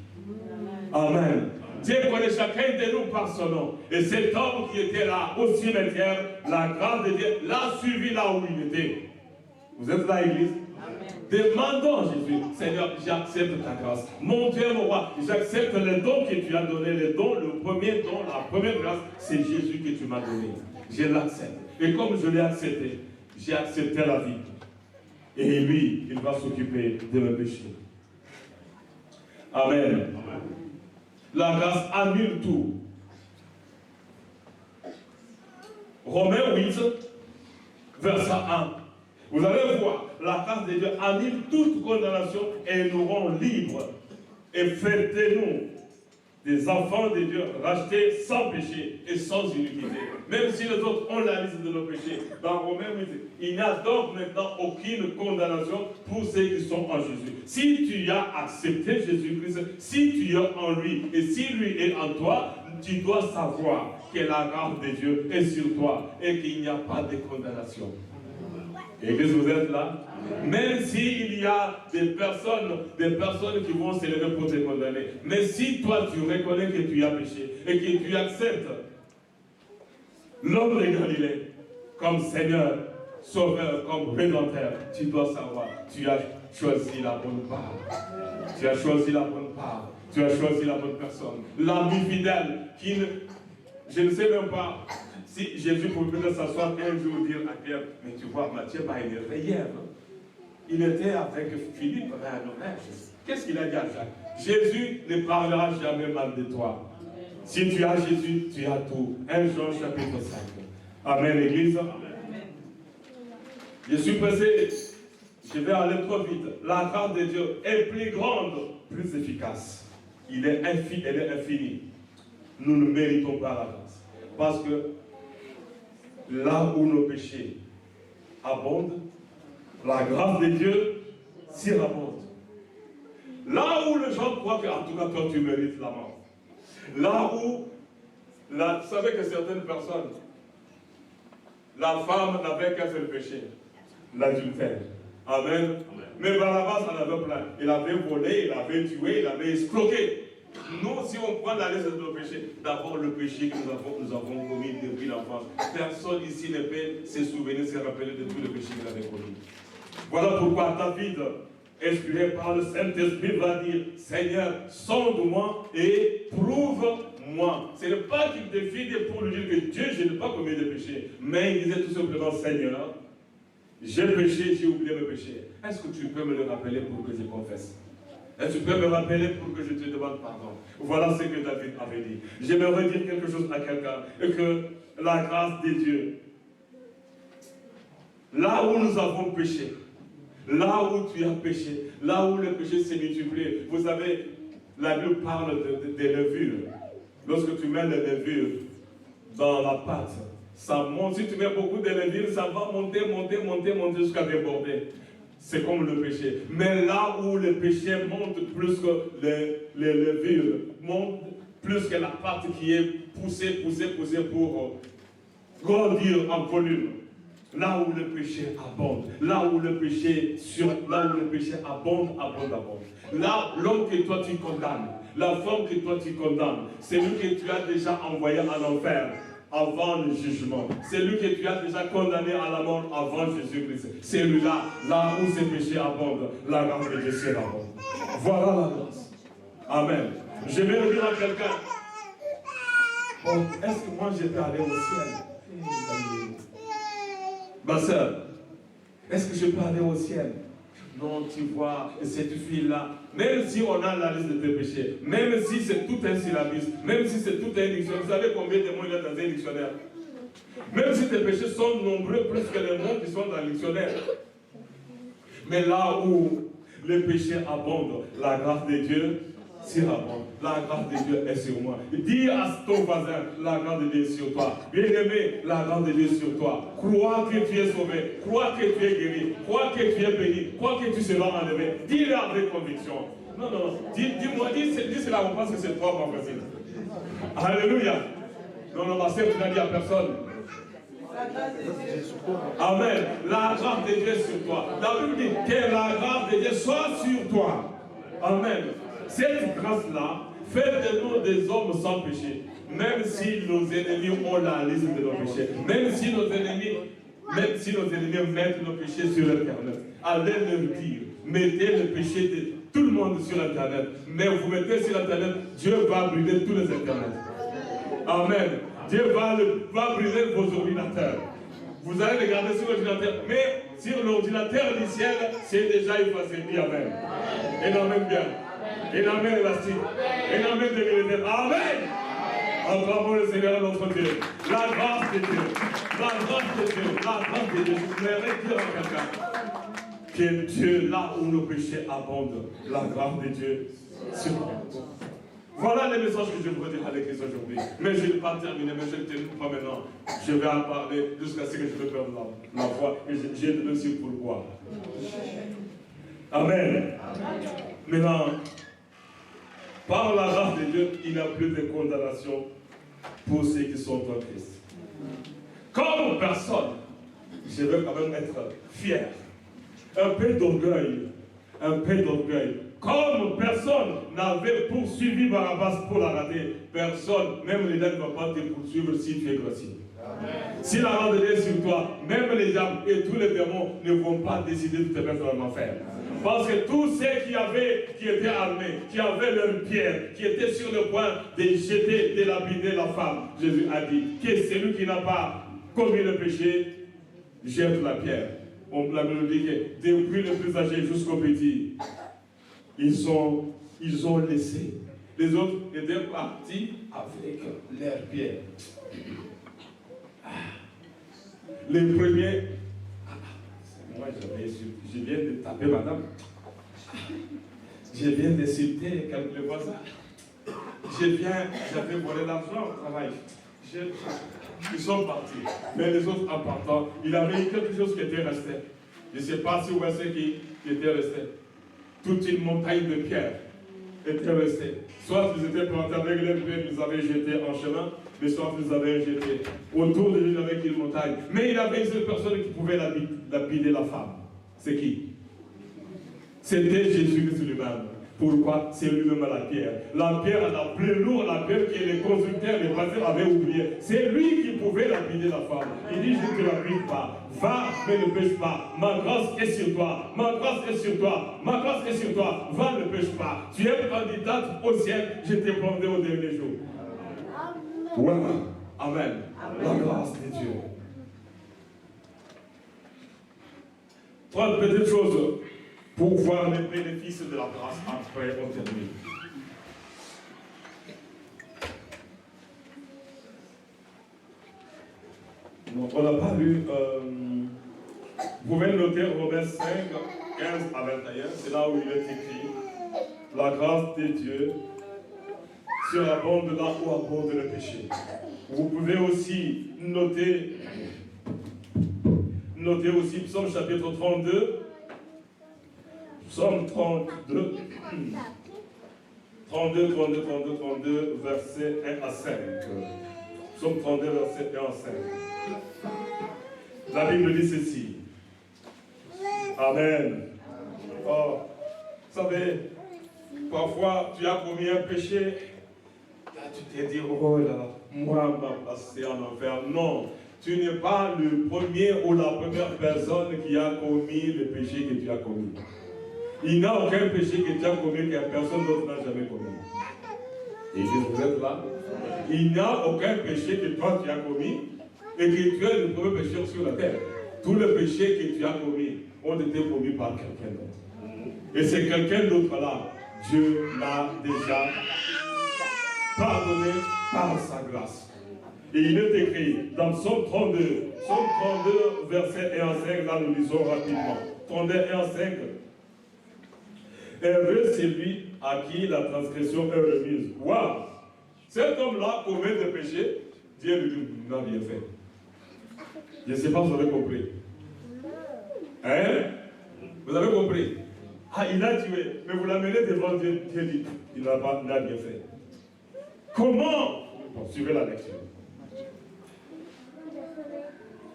Amen. Dieu connaît chacun de nous par son nom. Et cet homme qui était là au cimetière, la grâce de Dieu l'a suivi là où il était. Vous êtes là, Église? Demandons à Jésus, Seigneur, j'accepte ta grâce. Mon Dieu, mon roi, j'accepte les dons que tu as donnés. Les dons, le premier don, la première grâce, c'est Jésus que tu m'as donné. Je l'accepte. Et comme je l'ai accepté, j'ai accepté la vie. Et lui, il va s'occuper de mes péchés. Amen. Amen. La grâce annule tout. Romains 8, verset 1. Vous allez voir, la grâce de Dieu annule toute condamnation et nous rend libres. Et faites-nous des enfants de Dieu rachetés sans péché et sans iniquité. Même si les autres ont la liste de nos péchés. Dans Romains 8, il n'y a donc maintenant aucune condamnation pour ceux qui sont en Jésus. Si tu as accepté Jésus-Christ, si tu es en lui et si lui est en toi, tu dois savoir que la grâce de Dieu est sur toi et qu'il n'y a pas de condamnation. Église, vous êtes là? Même s'il y a des personnes qui vont se lever pour te condamner. Mais si toi tu reconnais que tu as péché et que tu acceptes l'homme de Galilée comme Seigneur, Sauveur, comme Rédempteur, tu dois savoir, tu as choisi la bonne part. Tu as choisi la bonne part. Tu as choisi la bonne personne. L'ami fidèle qui ne... Je ne sais même pas si Jésus pouvait s'asseoir un jour et dire à Pierre, mais tu vois, Matthieu m'a énervé hier. Il était avec Philippe à un hommage. Qu'est-ce qu'il a dit à Jacques? Jésus ne parlera jamais mal de toi. Si tu as Jésus, tu as tout. 1 Jean chapitre 5. Amen, Église. Amen. Je suis pressé. Je vais aller trop vite. La grâce de Dieu est plus grande, plus efficace. Elle est infinie. Nous ne méritons pas la grâce. Parce que là où nos péchés abondent, la grâce de Dieu surabonde. Là où les gens croient qu'en tout cas toi tu mérites la mort. Là où, vous savez que certaines personnes, la femme n'avait qu'un seul péché, l'adultère. Amen. Amen. Mais Barabbas en avait plein. Il avait volé, il avait tué, il avait escroqué. Nous, si on prend la liste de nos péchés, d'abord le péché que nous avons commis depuis l'enfance. Personne ici ne peut se souvenir, se rappeler de tous les péchés qu'il avait commis. Voilà pourquoi David, inspiré par le Saint-Esprit, va dire, Seigneur, sonde-moi et prouve-moi. Ce n'est pas qu'il défie pour lui dire que Dieu, je n'ai pas commis de péché. Mais il disait tout simplement, Seigneur, j'ai péché, j'ai oublié mes péchés. Est-ce que tu peux me le rappeler pour que je confesse? Est-ce que tu peux me rappeler pour que je te demande pardon? Voilà ce que David avait dit. J'aimerais dire quelque chose à quelqu'un, et que la grâce de Dieu, là où nous avons péché, là où tu as péché, là où le péché s'est multiplié, vous savez, la Bible parle des levures. Lorsque tu mets les levures dans la pâte, ça monte. Si tu mets beaucoup de levures, ça va monter jusqu'à déborder. C'est comme le péché. Mais là où le péché monte plus que les levures, monte plus que la pâte qui est poussée pour grandir en volume. Là où le péché abonde, là où le péché abonde. Là, l'homme que toi tu condamnes, la femme que toi tu condamnes, c'est lui que tu as déjà envoyé en enfer avant le jugement. C'est lui que tu as déjà condamné à la mort avant Jésus-Christ. C'est lui-là, là où ces péchés abondent, la grâce de Dieu s'abonde. Voilà la grâce. Amen. Je vais le dire à quelqu'un. Bon, est-ce que moi je peux aller au ciel? Ma soeur, est-ce que je peux aller au ciel? Non, tu vois, cette fille-là, même si on a la liste de tes péchés, même si c'est tout un syllabus, même si c'est tout un dictionnaire, vous savez combien de mots il y a dans un dictionnaire? Même si tes péchés sont nombreux plus que les mots qui sont dans le dictionnaire. Mais là où les péchés abondent, la grâce de Dieu surabonde. La grâce de Dieu est sur moi. Dis à ton voisin, la grâce de Dieu est sur toi. Bien-aimé, la grâce de Dieu est sur toi. Crois que tu es sauvé, crois que tu es guéri, crois que tu es béni, crois que tu seras enlevé. Dis-le avec conviction. Non, non, non. Dis-moi, dis cela, on pense que c'est toi, mon facile. Alléluia. Non, non, ma sœur, tu n'as dit à personne. Amen. La grâce de Dieu est sur toi. La Bible dit que la grâce de Dieu soit sur toi. Amen. Cette grâce-là fait de nous des hommes sans péché. Même si nos ennemis ont la liste de nos péchés. Même si nos ennemis mettent nos péchés sur Internet. Allez leur dire, mettez le péché de tout le monde sur Internet. Mais vous mettez sur Internet, Dieu va brûler tous les Internets. Amen. Dieu va brûler vos ordinateurs. Vous allez regarder sur l'ordinateur, mais sur l'ordinateur du ciel, c'est déjà effacé. Dis Amen. Et Amen bien. Et Amen élastique. Et Amen de l'univers. Amen. Acclamons le Seigneur notre Dieu. La grâce de Dieu. La grâce de Dieu. La grâce de Dieu. Je voudrais dire à quelqu'un que Dieu, là où nos péchés abondent, la grâce de Dieu surprend. Voilà les messages que je voudrais dire à l'église aujourd'hui. Mais je ne vais pas terminer, mais je ne termine pas maintenant. Je vais en parler jusqu'à ce que je vais perdre ma voix. Et j'ai de aussi pourquoi. Amen. Maintenant, par la grâce de Dieu, il n'y a plus de condamnation pour ceux qui sont en Christ. Comme personne, je veux quand même être fier. Un peu d'orgueil. Un peu d'orgueil. Comme personne n'avait poursuivi Barabbas pour l'arrêter, personne, même les diables, ne va pas te poursuivre si tu es gracieux. Si la grâce de Dieu est sur toi, même les diables et tous les démons ne vont pas décider de te mettre dans l'enfer. Parce que tous ceux qui étaient armés, qui avaient leurs pierres, qui étaient sur le point de jeter, de lapider la femme, Jésus a dit que celui qui n'a pas commis le péché, jette la pierre. On l'a dit que depuis le plus âgé jusqu'au petit, ils ont laissé. Les autres étaient partis avec leurs pierres. Les premiers, moi je viens de taper madame. Je viens d'insulter le voisin. J'avais volé l'argent au travail. Ils sont partis. Mais les autres en partant, il avait quelque chose qui était resté. Je ne sais pas si vous voyez ce qui était resté. Toute une montagne de pierres était restée. Soit ils étaient plantés avec les pierres qu'ils avaient jetées en chemin, mais soit ils avaient jeté autour de lui avec une montagne. Mais il y avait une seule personne qui pouvait lapider la femme. C'est qui? C'était Jésus-Christ lui-même. Pourquoi? C'est lui-même la pierre. La pierre la plus lourde, la pierre que les constructeurs, les pasteurs avaient oublié. C'est lui qui pouvait lapider la femme. Il dit, je ne te lapide pas. Va, mais ne pêche pas. Ma grâce est sur toi. Ma grâce est sur toi. Ma grâce est sur toi. Va, ne pêche pas. Tu es candidate au ciel. Je te prendrai au dernier jour. Voilà. Amen. La grâce de Dieu. Trois petites choses pour voir les bénéfices de la grâce. Après, on termine. Donc, on n'a pas lu. Vous pouvez noter Romains 5, 15 à 21. C'est là où il est écrit la grâce de Dieu surabonde là où abonde le péché. Vous pouvez aussi noter aussi Psaume chapitre 32. Psaume 32, 32, versets 1 à 5. Psaume 32, versets 1 à 5. La Bible dit ceci. Amen. Oh, vous savez, parfois tu as commis un péché, là tu t'es dit, oh là, moi, m'a passé en enfer. Non, tu n'es pas le premier ou la première personne qui a commis le péché que tu as commis. Il n'y a aucun péché que tu as commis que personne d'autre n'a jamais commis. Et vous êtes là? Il n'y a aucun péché que toi tu as commis et que tu es le premier pécheur sur la terre. Tous les péchés que tu as commis ont été commis par quelqu'un d'autre. Et c'est quelqu'un d'autre là, Dieu l'a déjà pardonné par sa grâce. Et il est écrit dans Psaume 32, verset 1 à 5, là nous lisons rapidement. 32, 1 à 5. Heureux celui à qui la transgression est remise. Waouh! Cet homme-là commet des péchés, Dieu lui dit, n'a rien fait. Je ne sais pas si vous avez compris. Hein? Vous avez compris? Ah, il a tué, mais vous l'amenez devant Dieu, Dieu dit, il n'a rien fait. Comment? Bon, suivez la lecture.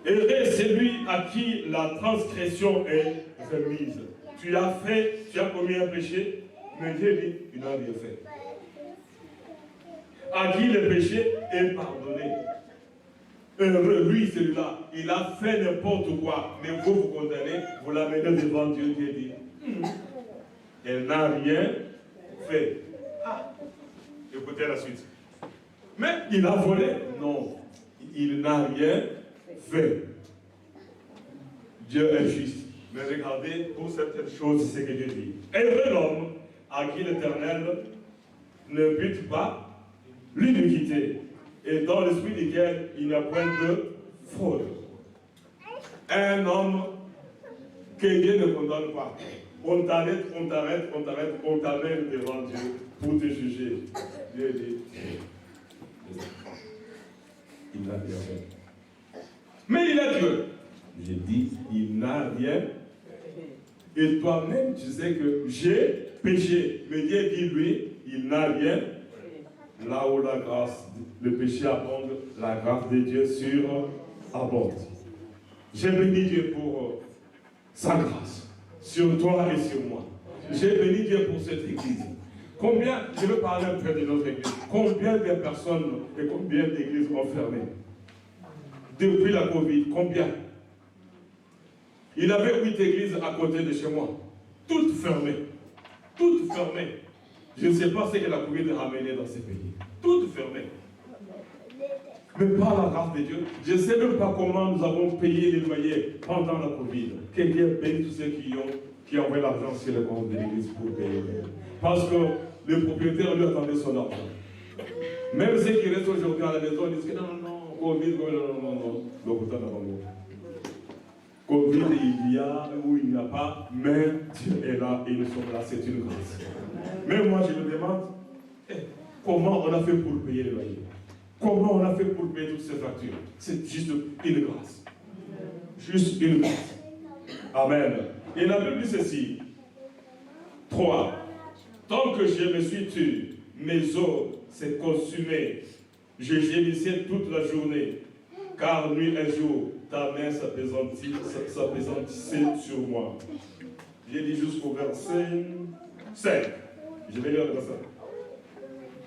Heureux celui à qui la transgression est remise. Tu as commis un péché, mais Dieu dit, il n'a rien fait. À qui le péché est pardonné. Heureux, lui, celui-là, il a fait n'importe quoi, mais vous condamnez, vous l'amenez devant Dieu, Dieu dit, elle n'a rien fait. Ah, écoutez la suite. Mais il a volé? Non, il n'a rien fait. Dieu est juste. Mais regardez, pour certaines choses, c'est ce que Dieu dit. Heureux l'homme à qui l'Éternel ne bute pas l'iniquité, et dans l'esprit duquel il n'y a point de fraude. Un homme que Dieu ne condamne pas. On t'arrête, on t'amène devant Dieu pour te juger. Dieu dit, il n'a rien fait. Mais il est Dieu. J'ai dit, il n'a rien. Et toi-même, tu sais que j'ai péché. Mais Dieu dit, lui, il n'a rien. Là où la grâce, le péché abonde, la grâce de Dieu surabonde. J'ai béni Dieu pour sa grâce, sur toi et sur moi. J'ai béni Dieu pour cette église. Combien, je veux parler un peu de notre église, combien de personnes et combien d'églises ont fermé? Depuis la Covid, combien? Il y avait 8 églises à côté de chez moi, toutes fermées. Toutes fermées. Je ne sais pas ce que la Covid a amené dans ces pays. Toutes fermées. Mais par la grâce de Dieu, je ne sais même pas comment nous avons payé les loyers pendant la Covid. Que Dieu bénisse tous ceux qui ont envoyé l'argent sur le compte de l'église pour payer. Parce que le propriétaire lui attendait son argent. Même ceux qui restent aujourd'hui à la maison disent que non, Covid, non. L'hôpital n'a pas mort. Covid, il y a ou il n'y a pas, mais Dieu est là et nous sommes là, c'est une grâce. Mais moi, je me demande, comment on a fait pour payer les loyers? Comment on a fait pour payer toutes ces factures? C'est juste une grâce. Juste une grâce. Amen. Et la Bible dit ceci. 3. Tant que je me suis tué, mes os s'est consumé. Je gémissais toute la journée, car nuit et jour, ta main s'appesantissait sur moi. J'ai dit jusqu'au verset 5. Je vais lire le verset.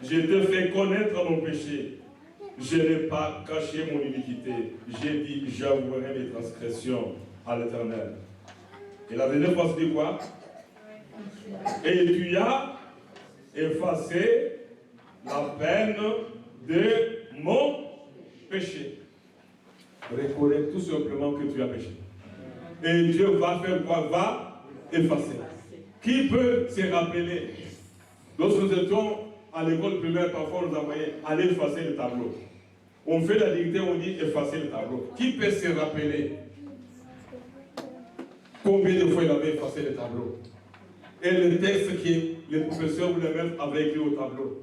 Je te fais connaître mon péché. Je n'ai pas caché mon iniquité. J'ai dit, j'avouerai mes transgressions à l'Éternel. Et la dernière fois, c'est quoi? Et tu as effacé la peine de mon péché. Reconnais tout simplement que tu as péché. Et Dieu va faire quoi? Va effacer. Qui peut se rappeler? Lorsque nous étions à l'école primaire, parfois on nous envoyait aller effacer le tableau. On fait la dictée, on dit effacer le tableau. Qui peut se rappeler combien de fois il avait effacé le tableau? Et le texte que le professeur ou le maître avait écrit au tableau.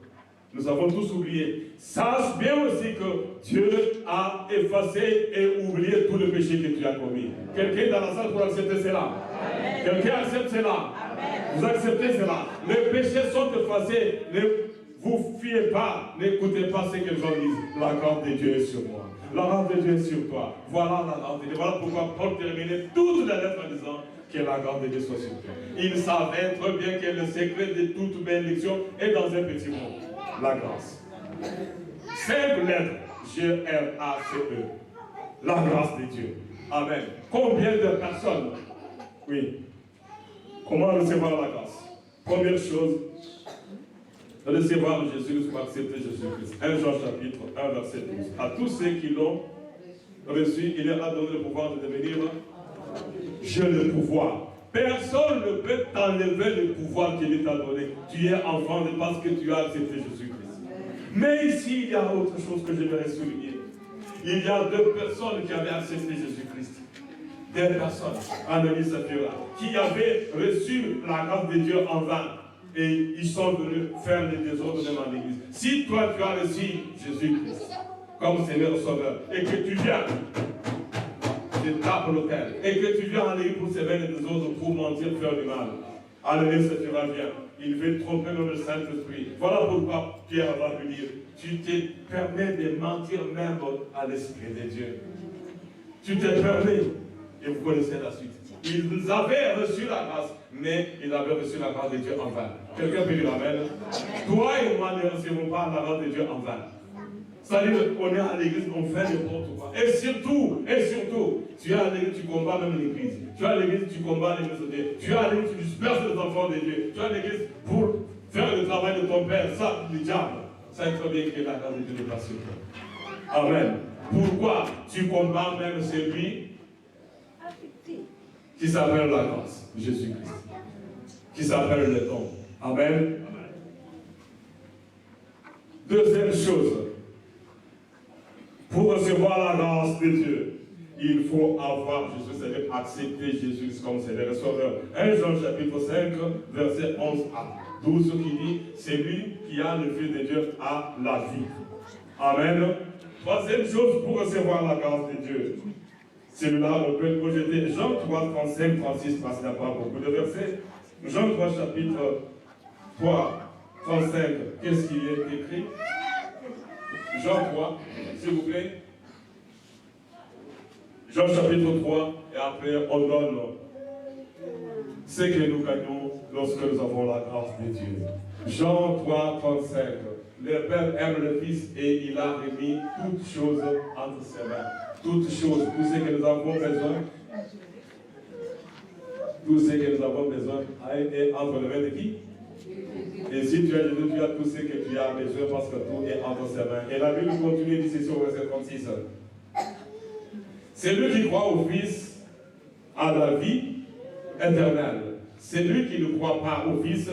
Nous avons tous oublié. Sache bien aussi que Dieu a effacé et oublié tout le péché que tu as commis. Quelqu'un dans la salle pour accepter cela? Amen. Quelqu'un accepte cela? Amen. Vous acceptez cela? Les péchés sont effacés. Ne vous fiez pas, n'écoutez pas ce que les gens disent. La grâce de Dieu est sur moi. La grâce de Dieu est sur toi. Voilà la grâce de Dieu. Voilà pourquoi Paul terminait toute la lettre en disant que la grâce de Dieu soit sur toi. Il savait très bien que le secret de toute bénédiction est dans un petit mot. La grâce. 5 lettres. G-R-A-C-E. La grâce de Dieu. Amen. Combien de personnes? Oui. Comment recevoir la grâce? Première chose, recevoir Jésus, pour accepter Jésus-Christ. 1 Jean chapitre 1, verset 12. À tous ceux qui l'ont reçu, il leur a donné le pouvoir de devenir. J'ai le pouvoir. Personne ne peut t'enlever le pouvoir qu'il t'a donné. Tu es enfant de parce que tu as accepté Jésus-Christ. Mais ici, il y a autre chose que j'aimerais souligner. Il y a 2 personnes qui avaient accepté Jésus-Christ. 2 personnes, Ananias et Saphira, qui avaient reçu la grâce de Dieu en vain. et ils sont venus faire des désordres même en l'église. Si toi tu as reçu Jésus-Christ comme Seigneur Sauveur et que tu viens, je tape l'autel, et que tu viens en l'église pour servir les désordres, pour mentir, faire du mal, alléluia, ça tu vas bien. Il veut tromper même le Saint-Esprit. Voilà pourquoi Pierre va lui dire, tu te permets de mentir même à l'Esprit de Dieu. Tu te permets, et vous connaissez la suite. Ils avaient reçu la grâce, mais ils avaient reçu la grâce de Dieu en vain. Quelqu'un peut dire Amen. Toi et moi ne recevons pas la grâce de Dieu en vain. C'est-à-dire qu'on est à l'église, on fait n'importe quoi. Et surtout, tu es à l'église, tu combats même l'église. Tu es à l'église, tu combats l'église de Dieu. Tu es à l'église, tu disperses les enfants de Dieu. Tu es à l'église pour faire le travail de ton père. Ça, le diable. Ça est très bien que la grâce de Dieu n'est pas sur toi. Amen. Pourquoi tu combats même celui qui s'appelle la grâce, Jésus-Christ, qui s'appelle le don. Amen. Deuxième chose, pour recevoir la grâce de Dieu, il faut avoir Jésus, c'est-à-dire accepter Jésus comme Seigneur et Sauveur. 1 Jean chapitre 5, verset 11 à 12, qui dit, c'est lui qui a le Fils de Dieu a la vie. Amen. Troisième chose pour recevoir la grâce de Dieu. Celui-là, on peut le projeter. Jean 3, 35, 36, parce qu'il n'y a pas beaucoup de versets. Jean 3, chapitre 3, 35, qu'est-ce qui est écrit? Jean 3, s'il vous plaît. Jean chapitre 3, et après on donne ce que nous gagnons lorsque nous avons la grâce de Dieu. Jean 3, 35. Le Père aime le Fils et il a remis toutes choses entre ses mains. Toutes choses, tout ce que nous avons besoin, tout ce que nous avons besoin est entre les mains de qui? Et si tu as Jésus, tu as tout ce que tu as besoin parce que tout est entre ses mains. Et la Bible continue, dit ceci au verset 36. Celui qui croit au Fils a la vie éternelle. Celui qui ne croit pas au Fils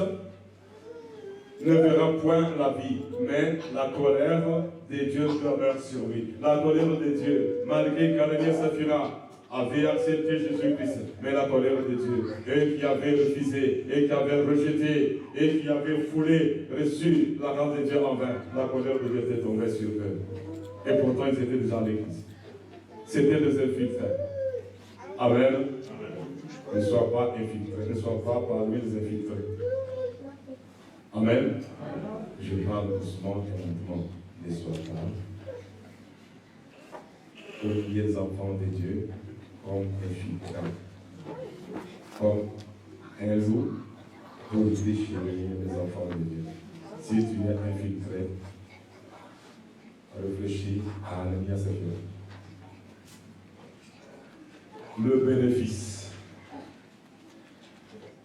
ne verra point la vie, mais la colère de Dieu demeure sur lui. La colère de Dieu, malgré qu'Ananias et Saphira avaient accepté Jésus-Christ, mais la colère de Dieu, eux qui avaient refusé, et qui avaient rejeté, et qui avaient foulé, reçu la grâce de Dieu en vain, la colère de Dieu était tombée sur eux. Et pourtant, ils étaient déjà à l'église. C'était des infiltrés. Amen. Ne sois pas infiltré, ne sois pas parmi les infiltrés. Amen. Je parle doucement et lentement. Ne sois pas comme les enfants de Dieu, comme infiltrés, comme un loup pour déchirer les enfants de Dieu. Si tu es infiltré, réfléchis à Ananias et Saphira. Le bénéfice.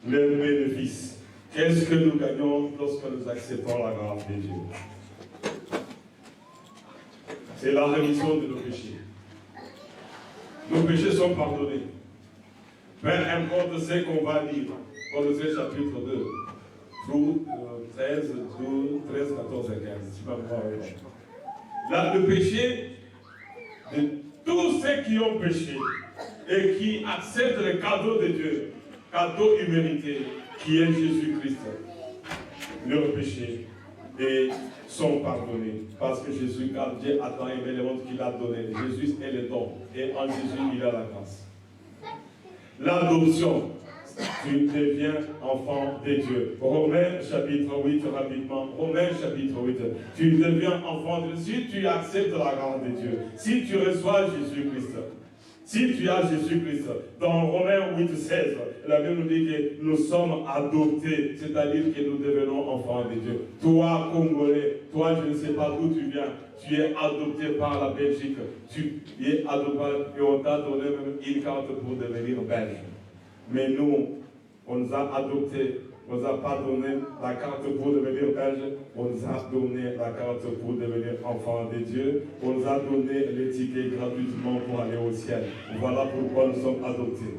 Le bénéfice. Qu'est-ce que nous gagnons lorsque nous acceptons la grâce de Dieu? C'est la rémission de nos péchés. Nos péchés sont pardonnés. Peu importe ce qu'on va lire, Colossiens chapitre 2, 13, 14 et 15. Tu vas voir. Là, le péché de tous ceux qui ont péché et qui acceptent le cadeau de Dieu, cadeau immérité, qui est Jésus-Christ, leurs péchés et sont pardonnés. Parce que Jésus, car Dieu a tant aimé le monde qu'il a donné. Jésus est le don. Et en Jésus, il a la grâce. L'adoption. Tu deviens enfant de Dieu. Romains chapitre 8, rapidement. Romains chapitre 8. Tu deviens enfant de Dieu si tu acceptes la grâce de Dieu. Si tu reçois Jésus-Christ. Si tu as Jésus-Christ, dans Romains 8, 16, la Bible nous dit que nous sommes adoptés, c'est-à-dire que nous devenons enfants de Dieu. Toi, Congolais, toi, je ne sais pas d'où tu viens, tu es adopté par la Belgique, tu es adopté et on t'a donné même une carte pour devenir belge. Mais nous, on nous a adoptés. On ne nous a pas donné la carte pour devenir belge, on nous a donné la carte pour devenir enfant de Dieu, on nous a donné les tickets gratuitement pour aller au ciel. Voilà pourquoi nous sommes adoptés.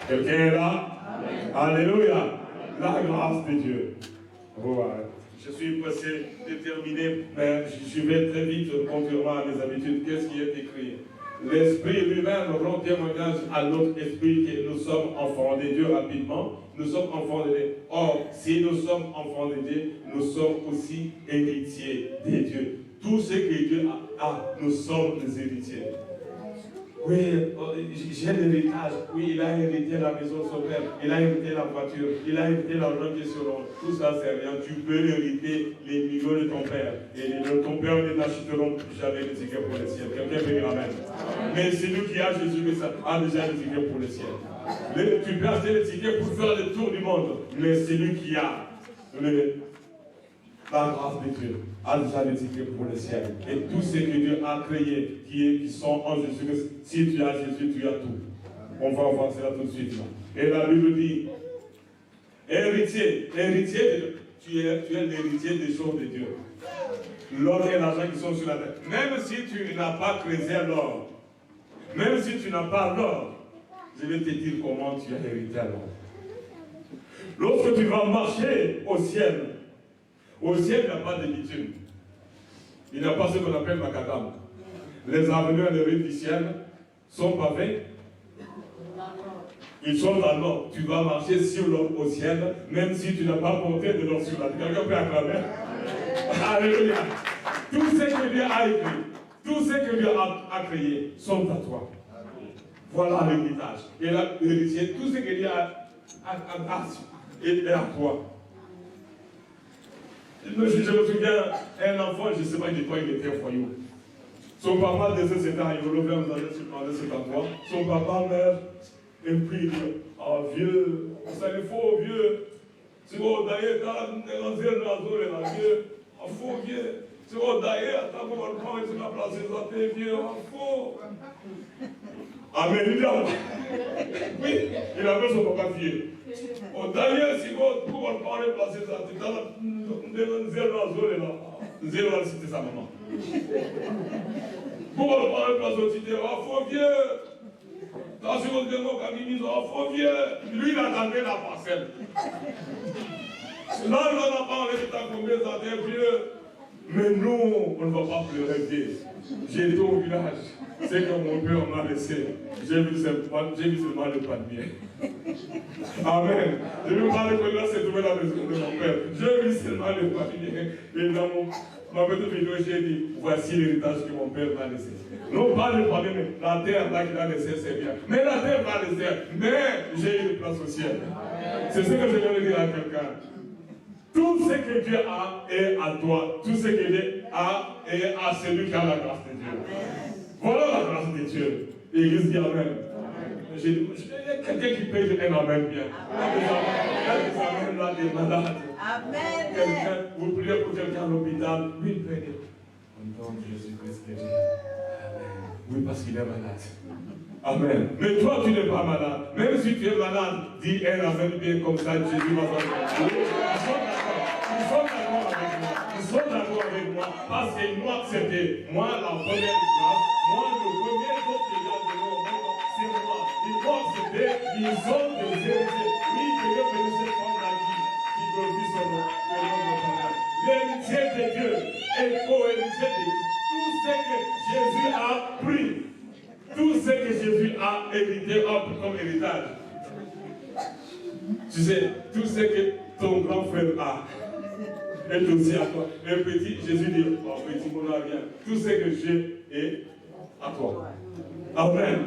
Quelqu'un est là? Amen. Alléluia. La grâce de Dieu. Voilà. Je suis pressé de terminer, mais je vais très vite, contrairement à mes habitudes. Qu'est-ce qui est écrit? L'Esprit lui-même rend témoignage à notre esprit que nous sommes enfants de Dieu rapidement. nous sommes enfants de Dieu. Or, si nous sommes enfants de Dieu, nous sommes aussi héritiers de Dieu. Tout ce que Dieu a, nous sommes des héritiers. Oui, j'ai l'héritage. Oui, il a hérité la maison de son père. Il a hérité la voiture. Il a hérité l'argent qui est sur l'eau. Tout ça, c'est rien. Tu peux hériter les millions de ton père. Et ton père ne t'achèteront plus jamais les tickets pour le ciel. Quelqu'un peut dire Amen. Mais celui qui a Jésus a déjà les tickets pour le ciel. Tu peux acheter les tickets pour faire le tour du monde. Mais celui qui a la grâce de Dieu a déjà les tickets pour le ciel. Et tout ce que Dieu a créé, qui sont en Jésus, si tu as Jésus, tu as tout. On va voir cela tout de suite. Là. Et la Bible dit, héritier, tu es l'héritier des choses de Dieu. L'or et l'argent qui sont sur la terre. Même si tu n'as pas creusé l'or, même si tu n'as pas l'or, je vais te dire comment tu as hérité l'or. Lorsque tu vas marcher au ciel, il n'y a pas de bitume. Il n'y a pas ce qu'on appelle macadam. Les avenues et les rues du ciel sont pavées. Ils sont en or. Tu vas marcher sur l'or au ciel, même si tu n'as pas porté de l'or sur la terre. Quelqu'un peut acclamer? Alléluia. Tout ce que Dieu a écrit, tout ce que Dieu a créé sont à toi. Voilà l'héritage. Et l'héritier, tout ce que Dieu a est à toi. Je me souviens, un enfant, je ne sais pas de quoi il était au foyer. Son papa disait c'était un Yoruba, vous allez se parler cet endroit. Son papa meurt, et puis il dit, oh vieux, ça il faut vieux. C'est bon, d'ailleurs, dans un réseau, là, vieux, il faut vieux. C'est bon, d'ailleurs, t'as beau le prendre, tu vas placer ça, t'es vieux, il faut. Amen, il dit, oui, il avait son papa vieux. D'ailleurs, si vous pouvez parler, placer ça, tu as un zéro à zéro là. Zéro à c'était sa maman. Pour parler, placer, tu dis, oh, faut vieux. Dans ce monde de nos cabinets, oh, faut vieux. Lui, il attendait la parcelle. Là, il en a parlé de ta combien ça t'es vieux. Mais nous, on ne va pas pleurer vieux. J'ai été au village. C'est que mon père m'a laissé. J'ai vu seulement le palmier. Amen. Je ne veux pas que là, c'est trouvé la maison de mon père. J'ai vu seulement le palmier. Et dans ma petite vidéo, j'ai dit, voici l'héritage que mon père m'a laissé. Non pas le palmier, mais la terre là qu'il a laissé, c'est bien. Mais la terre va laisser. Mais j'ai une place au ciel. C'est ce que je viens de dire à quelqu'un. Tout ce que Dieu a est à toi. Tout ce que Dieu a est à celui qui a la grâce de Dieu. Voilà la grâce de Dieu. L'église dit Amen. Il y a quelqu'un qui paye un Amen bien. Il y a des Amen là, des malades. Amen. Vous priez pour quelqu'un à l'hôpital. Oui, il paye. Au nom de Jésus-Christ. Amen. Oui, parce qu'il est malade. Amen. Mais toi, tu n'es pas malade. Même si tu es malade, dis un Amen bien comme ça. Jésus va faire. Ils sont d'accord avec moi. Ils sont d'accord avec moi. Parce qu'ils m'ont accepté. Moi, la première classe, moi, le premier jour que j'ai donné au monde, c'est moi. Ils m'ont accepté. Ils ont des héritiers. Oui, que Dieu bénisse cette femme-là qui glorifie son nom. L'héritier de Dieu est co-héritier de Dieu. Tout ce que Jésus a pris, tout ce que Jésus a hérité comme héritage. Tu sais, tout ce que ton grand frère a est aussi à toi. Un petit, Jésus dit, oh petit, mon rien. Tout ce que j'ai est à toi. Amen.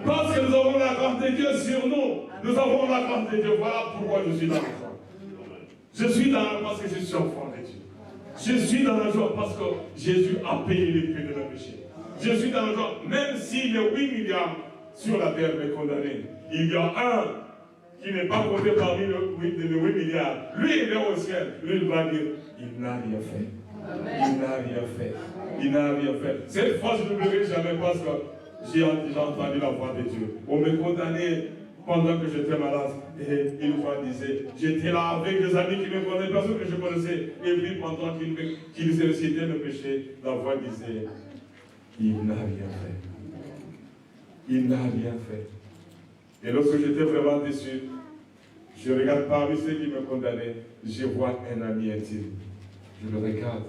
Parce que nous avons la grâce de Dieu sur nous. Nous avons la grâce de Dieu. Voilà pourquoi je suis dans la joie. Je suis dans la joie parce que je suis enfant de Dieu. Je suis dans la joie parce que Jésus a payé les prix de nos péchés. Je suis dans la joie, même si les 8 milliards sur la terre me condamnés, il y a un qui n'est pas compté parmi les 8 milliards. Lui, il est au ciel. Lui, il va dire, il n'a rien fait. Il n'a rien fait. Il n'a rien fait. Cette fois, je ne l'oublierai jamais parce que j'ai entendu la voix de Dieu. On me condamnait pendant que j'étais malade. Et une fois, il disait, j'étais là avec des amis qui me connaissaient, personne que je connaissais. Et puis, pendant qu'ils se récitaient le péché, la voix disait, il n'a rien fait. Il n'a rien fait. Et lorsque j'étais vraiment déçu, je regarde parmi ceux qui me condamnaient, je vois un ami intime. Je le regarde.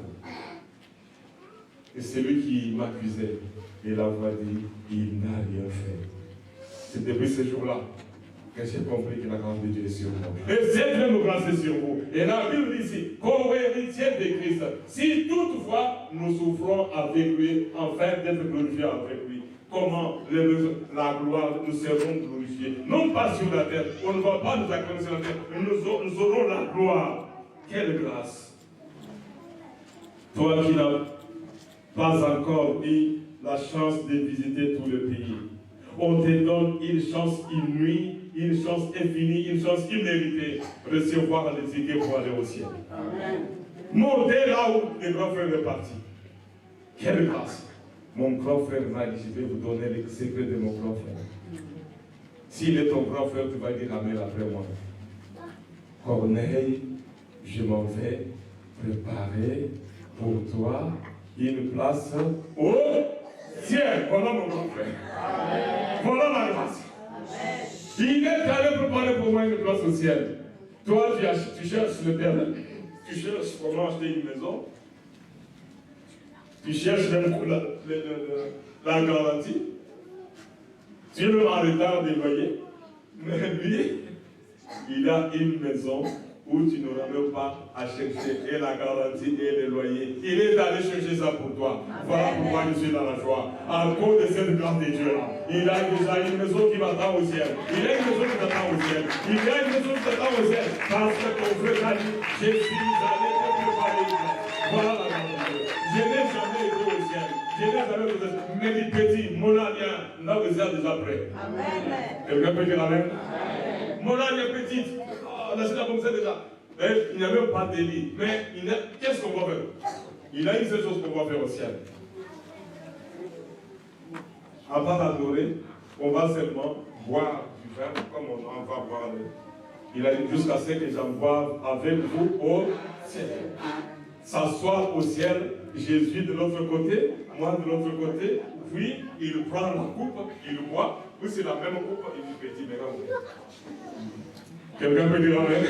Et c'est lui qui m'accusait. Et la voix dit, il n'a rien fait. C'est depuis ce jour-là que j'ai compris que la grâce de Dieu est sur moi. Et cette même grâce est sur vous. Et la Bible dit ici, co-héritiers de Christ, si toutefois nous souffrons avec lui, afin d'être glorifiés avec lui, comment la gloire, nous serons glorifiés. Non pas sur la terre, on ne va pas nous acclamer sur la terre, mais nous aurons la gloire. Quelle grâce! Toi qui n'as pas encore eu la chance de visiter tout le pays, on te donne une chance inouïe, une chance infinie, une chance imméritée de recevoir les tickets pour aller au ciel. Amen. Montez là où les grands frères est parti. Quelle grâce! Mon grand frère m'a dit, je vais vous donner les secrets de mon grand frère. S'il est ton grand frère, tu vas dire Amen après moi. Corneille, je m'en vais préparer pour toi une place au ciel. Voilà mon grand frère. Amen. Voilà la grâce. Amen. Il est allé préparer pour moi une place au ciel. Toi, tu cherches le terrain. Tu cherches comment acheter une maison. Tu cherches même la garantie. Tu es même en retard des loyers. Mais lui, il a une maison où tu n'auras même pas à chercher et la garantie et les loyers. Il est allé chercher ça pour toi. Voilà pourquoi je suis dans la joie. À cause de cette grâce de Dieu. Il a déjà une maison qui m'attend au ciel. Il a une maison qui m'attend au ciel. Il a une maison qui m'attend au ciel. Parce que ton frère a dit, je suis allé te préparer. Voilà la grâce de Dieu. Je n'ai jamais été au ciel. Je n'ai jamais été au ciel. Mais dit petit, mon alien, n'a besoin déjà prêt. Amen. Quelqu'un peut dire Amen? Mon alien petit. On a ça comme ça déjà. Il n'y a même pas de lit. Mais qu'est-ce qu'on va faire? Il a une seule chose qu'on va faire au ciel. À part adorer, on va seulement boire du vin comme on va boire le. Il a dit jusqu'à ce que j'en boive avec vous au ciel. S'asseoir au ciel, Jésus de l'autre côté, moi de l'autre côté, puis il prend la coupe, il boit, puis c'est la même coupe, il dit petit, mais non. Quelqu'un peut dire Amen?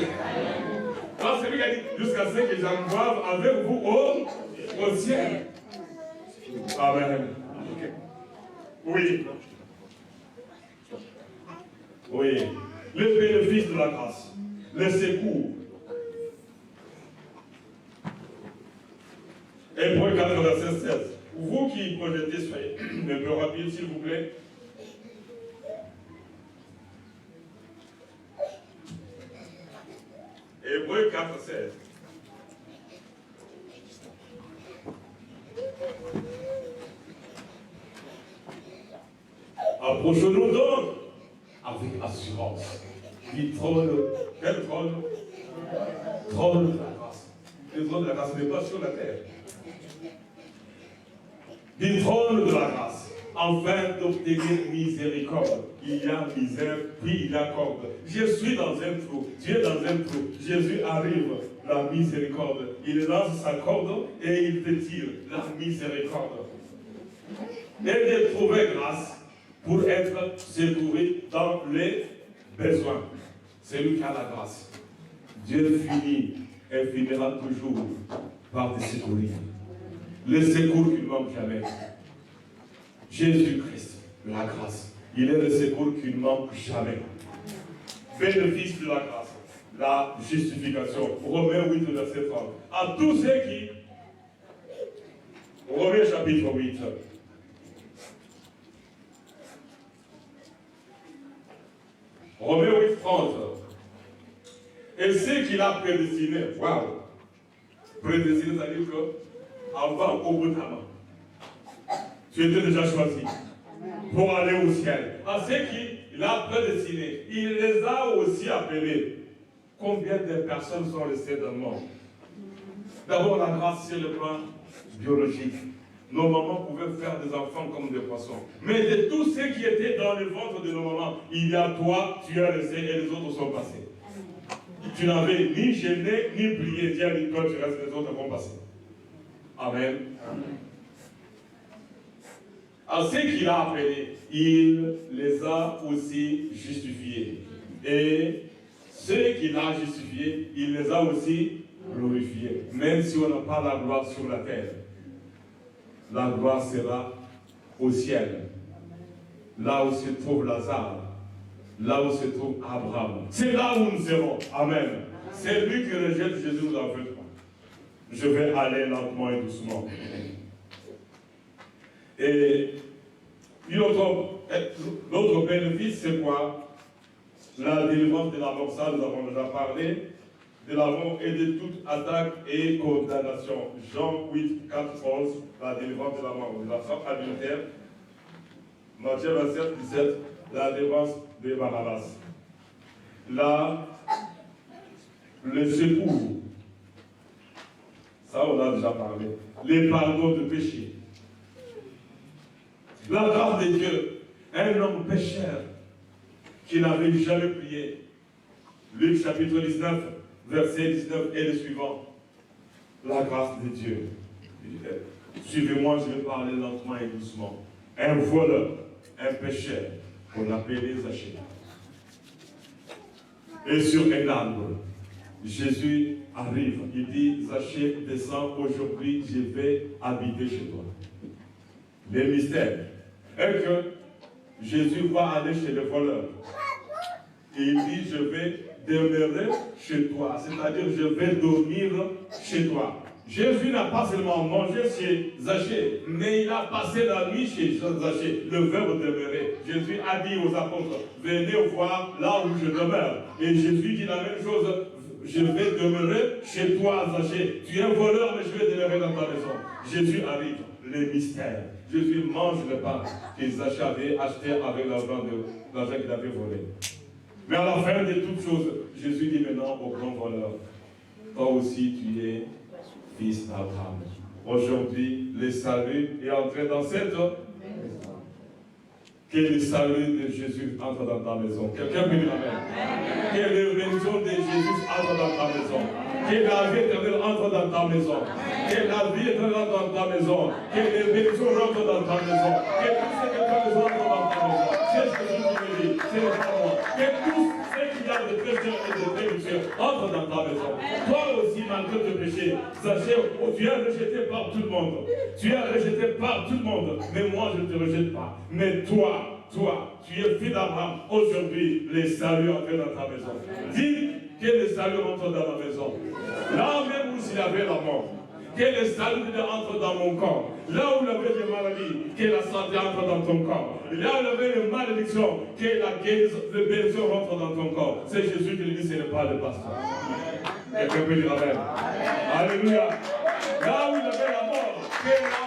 Alors c'est lui qui a dit jusqu'à ce que j'en boive avec vous au ciel. Amen. Oui. Oui. Le bénéfice de la grâce, le secours. Hébreux 4, verset 16. Vous qui projetez, soyez un peu rapide, s'il vous plaît. Hébreux 4, 16. Approchons-nous donc avec assurance du trône. Quel trône? Trône de la grâce. Le trône de la grâce n'est pas sur la terre. Du trône de la grâce, afin d'obtenir miséricorde. Il y a misère, puis il y a corde. Je suis dans un trou, tu es dans un trou. Jésus arrive, la miséricorde. Il lance sa corde et il te tire, la miséricorde. Et de trouver grâce pour être secouru dans les besoins. C'est lui qui a la grâce. Dieu finit et finira toujours par te secourir. Le secours qui ne manque jamais. Jésus-Christ, la grâce. Il est le secours qui ne manque jamais. Bénéfice de la grâce. La justification. Romains 8, verset 30. À tous ceux qui... Romains chapitre 8. Romains 8, 30. Et ceux qu'il a prédestinés, waouh! Prédestinés, ça veut dire que avant, au bout de la main, tu étais déjà choisi pour aller au ciel. À ceux qu'il a prédestinés, il les a aussi appelés. Combien de personnes sont restées dans le monde? D'abord, la grâce sur le plan biologique. Nos mamans pouvaient faire des enfants comme des poissons. Mais de tous ceux qui étaient dans le ventre de nos mamans, il y a toi, tu es resté et les autres sont passés. Tu n'avais ni gêné, ni prié. Dieu a dit, toi tu restes, les autres vont passer. Amen. Amen. À ceux qu'il a appelés, il les a aussi justifiés. Et ceux qu'il a justifiés, il les a aussi glorifiés. Même si on n'a pas la gloire sur la terre, la gloire sera au ciel. Là où se trouve Lazare, là où se trouve Abraham. C'est là où nous serons. Amen. C'est lui qui rejette, Jésus nous en veut pas. Je vais aller lentement et doucement. Et l'autre bénéfice, c'est quoi? La délivrance de la mort, ça nous avons déjà parlé, de la mort et de toute attaque et condamnation. Jean 8, 4, 11, la délivrance de la mort, de la femme adultère. Matthieu 27, 17, la délivrance de Barabbas. Là, le secours, ça on a déjà parlé, les pardons de péché. La grâce de Dieu, un homme pécheur qui n'avait jamais prié. Luc chapitre 19, verset 19 et le suivant. La grâce de Dieu. Suivez-moi, je vais parler lentement et doucement. Un voleur, un pécheur, qu'on appelait Zachée. Et sur un arbre, Jésus arrive. Il dit, Zachée, descends, aujourd'hui, je vais habiter chez toi. Les mystères est que Jésus va aller chez le voleur. Et il dit, je vais demeurer chez toi. C'est-à-dire, je vais dormir chez toi. Jésus n'a pas seulement mangé chez Zachée, mais il a passé la nuit chez Zachée. Le verbe demeurer. Jésus a dit aux apôtres, venez voir là où je demeure. Et Jésus dit la même chose, je vais demeurer chez toi, Zachée. Tu es un voleur, mais je vais demeurer dans ta maison. Jésus arrive, les mystères. Jésus mange le pain que Zachée avait acheté avec l'argent qu'il avait volé. Mais à la fin de toutes choses, Jésus dit maintenant au grand voleur, toi aussi tu es fils d'Abraham. Aujourd'hui, le salut est entré dans cette maison. Que le salut de Jésus entre dans ta maison. Quelqu'un peut dire Amen. Que la bénédiction de Jésus entre dans ta maison. Que la vie éternelle entre dans ta maison. Que la vie éternelle entre dans ta maison. Que les bénédictions rentrent dans ta maison. Que tout ce que tu as besoin entre dans ta maison. C'est ce que Jésus me dit. C'est le moi. Que tout ce qu'il y a de trésor et de bénédictions entre dans ta maison. Toi aussi, malgré tes péchés, sachez, tu es rejeté par tout le monde. Tu es rejeté par tout le monde. Mais moi, je ne te rejette pas. Mais toi, tu es fils d'Abraham. Aujourd'hui, le salut entre dans ta maison. Dis que le salut entre dans ma maison. Là même où il y avait la mort. Que le salut entre dans mon corps. Là où il y avait des maladies, que la santé entre dans ton corps. Là où il y avait des malédictions, que la guérison, le bénédiction rentre dans ton corps. C'est Jésus qui le dit, ce n'est pas le pasteur. Quelqu'un peut dire Amen. Alléluia. Là où il y avait la mort, que la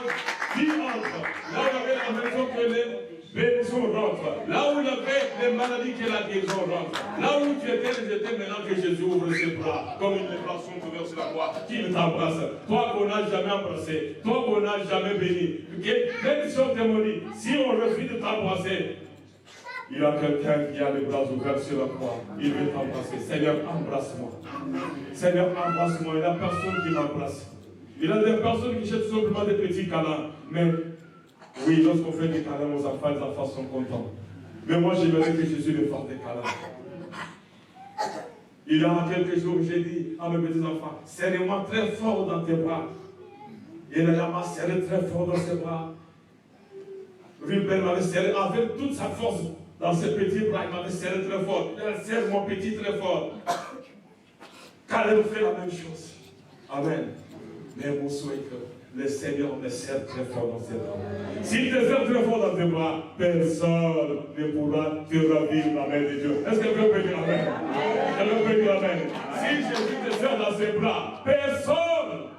vie entre. Là où il y avait la maison, que les bénédictions rentrent. Là où il y avait les maladies, que la guérison rentre. Là où tu étais rejeté, maintenant que Jésus ouvre ses bras, comme les bras sont ouverts sur la croix, qu'il t'embrasse. Toi qu'on n'a jamais embrassé, toi qu'on n'a jamais béni. Bénédiction témoigne, si on refuse de t'embrasser, il y a quelqu'un qui a les bras ouverts sur la croix. Il veut t'embrasser. Seigneur, embrasse-moi. Seigneur, embrasse-moi. Il n'y a personne qui m'embrasse. Il y a des personnes qui cherchent simplement des petits câlins. Mais oui, lorsqu'on fait des câlins aux enfants, les enfants sont contents. Mais moi, j'aimerais que Jésus me fasse des câlins. Il y a quelques jours, j'ai dit à mes petits enfants, serrez-moi très fort dans tes bras. Et il m'a serré très fort dans ses bras. Ruben m'avait serré avec toute sa force dans ses petits bras. Il m'avait serré très fort. Il serre mon petit très fort. Caleb fait la même chose. Amen. Mais mon souhait que le Seigneur me serre très fort dans ses bras. S'il te serre très fort dans tes bras, personne ne pourra te ravir la main de Dieu. Est-ce que quelqu'un peut dire Amen? Quelqu'un peut dire Amen? Si Jésus te serre dans ses bras, personne,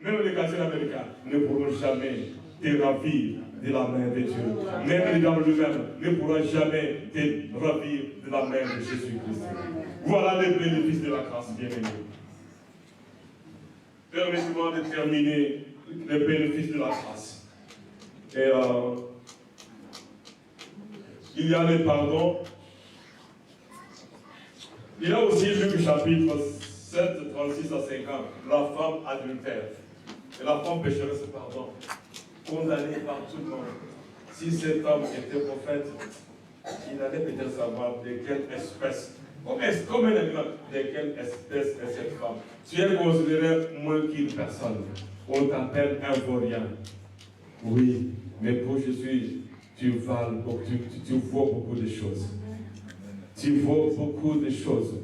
même les quartiers américains, ne pourront jamais te ravir de la main de Dieu. Même les dames lui-même ne pourront jamais te ravir de la main de Jésus-Christ. Voilà les bénéfices de la grâce, bien-aimés. Permettez-moi de terminer les bénéfices de la grâce. Et il y a les pardons. Il y a aussi Luc chapitre 7, 36 à 50, la femme adultère. Et la femme pécheresse, pardon, condamnée par tout le monde. Si cet homme était prophète, il allait peut-être savoir de quelle espèce, comme un animal, de quelle espèce est cette femme. Tu es considéré moins qu'une personne. On t'appelle un vaurien. Oui, mais pour Jésus, tu vaux beaucoup de choses. Tu vaux beaucoup de choses.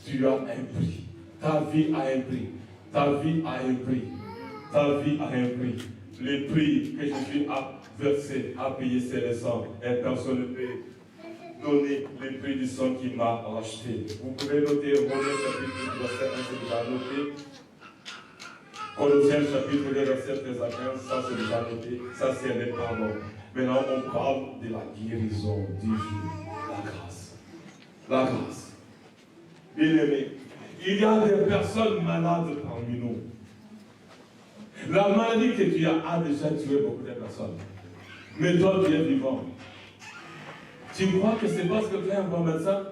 Tu as un prix. Ta vie a un prix. Ta vie a un prix. Ta vie a un prix. Le prix que Jésus a versé, a payé, c'est le sang. Et personne ne peut donner le prix du sang qui m'a racheté. Vous pouvez noter Romains chapitre 2, verset 1, c'est déjà noté. Colossiens chapitre 2, verset 13 à 15, ça c'est déjà noté. Ça c'est le pardon. Maintenant on parle de la guérison divine. La grâce. La grâce. Bien-aimé, il y a des personnes malades parmi nous. La maladie que tu as déjà tué beaucoup de personnes. Mais toi, tu es vivant. Tu crois que c'est parce que tu es un bon médecin?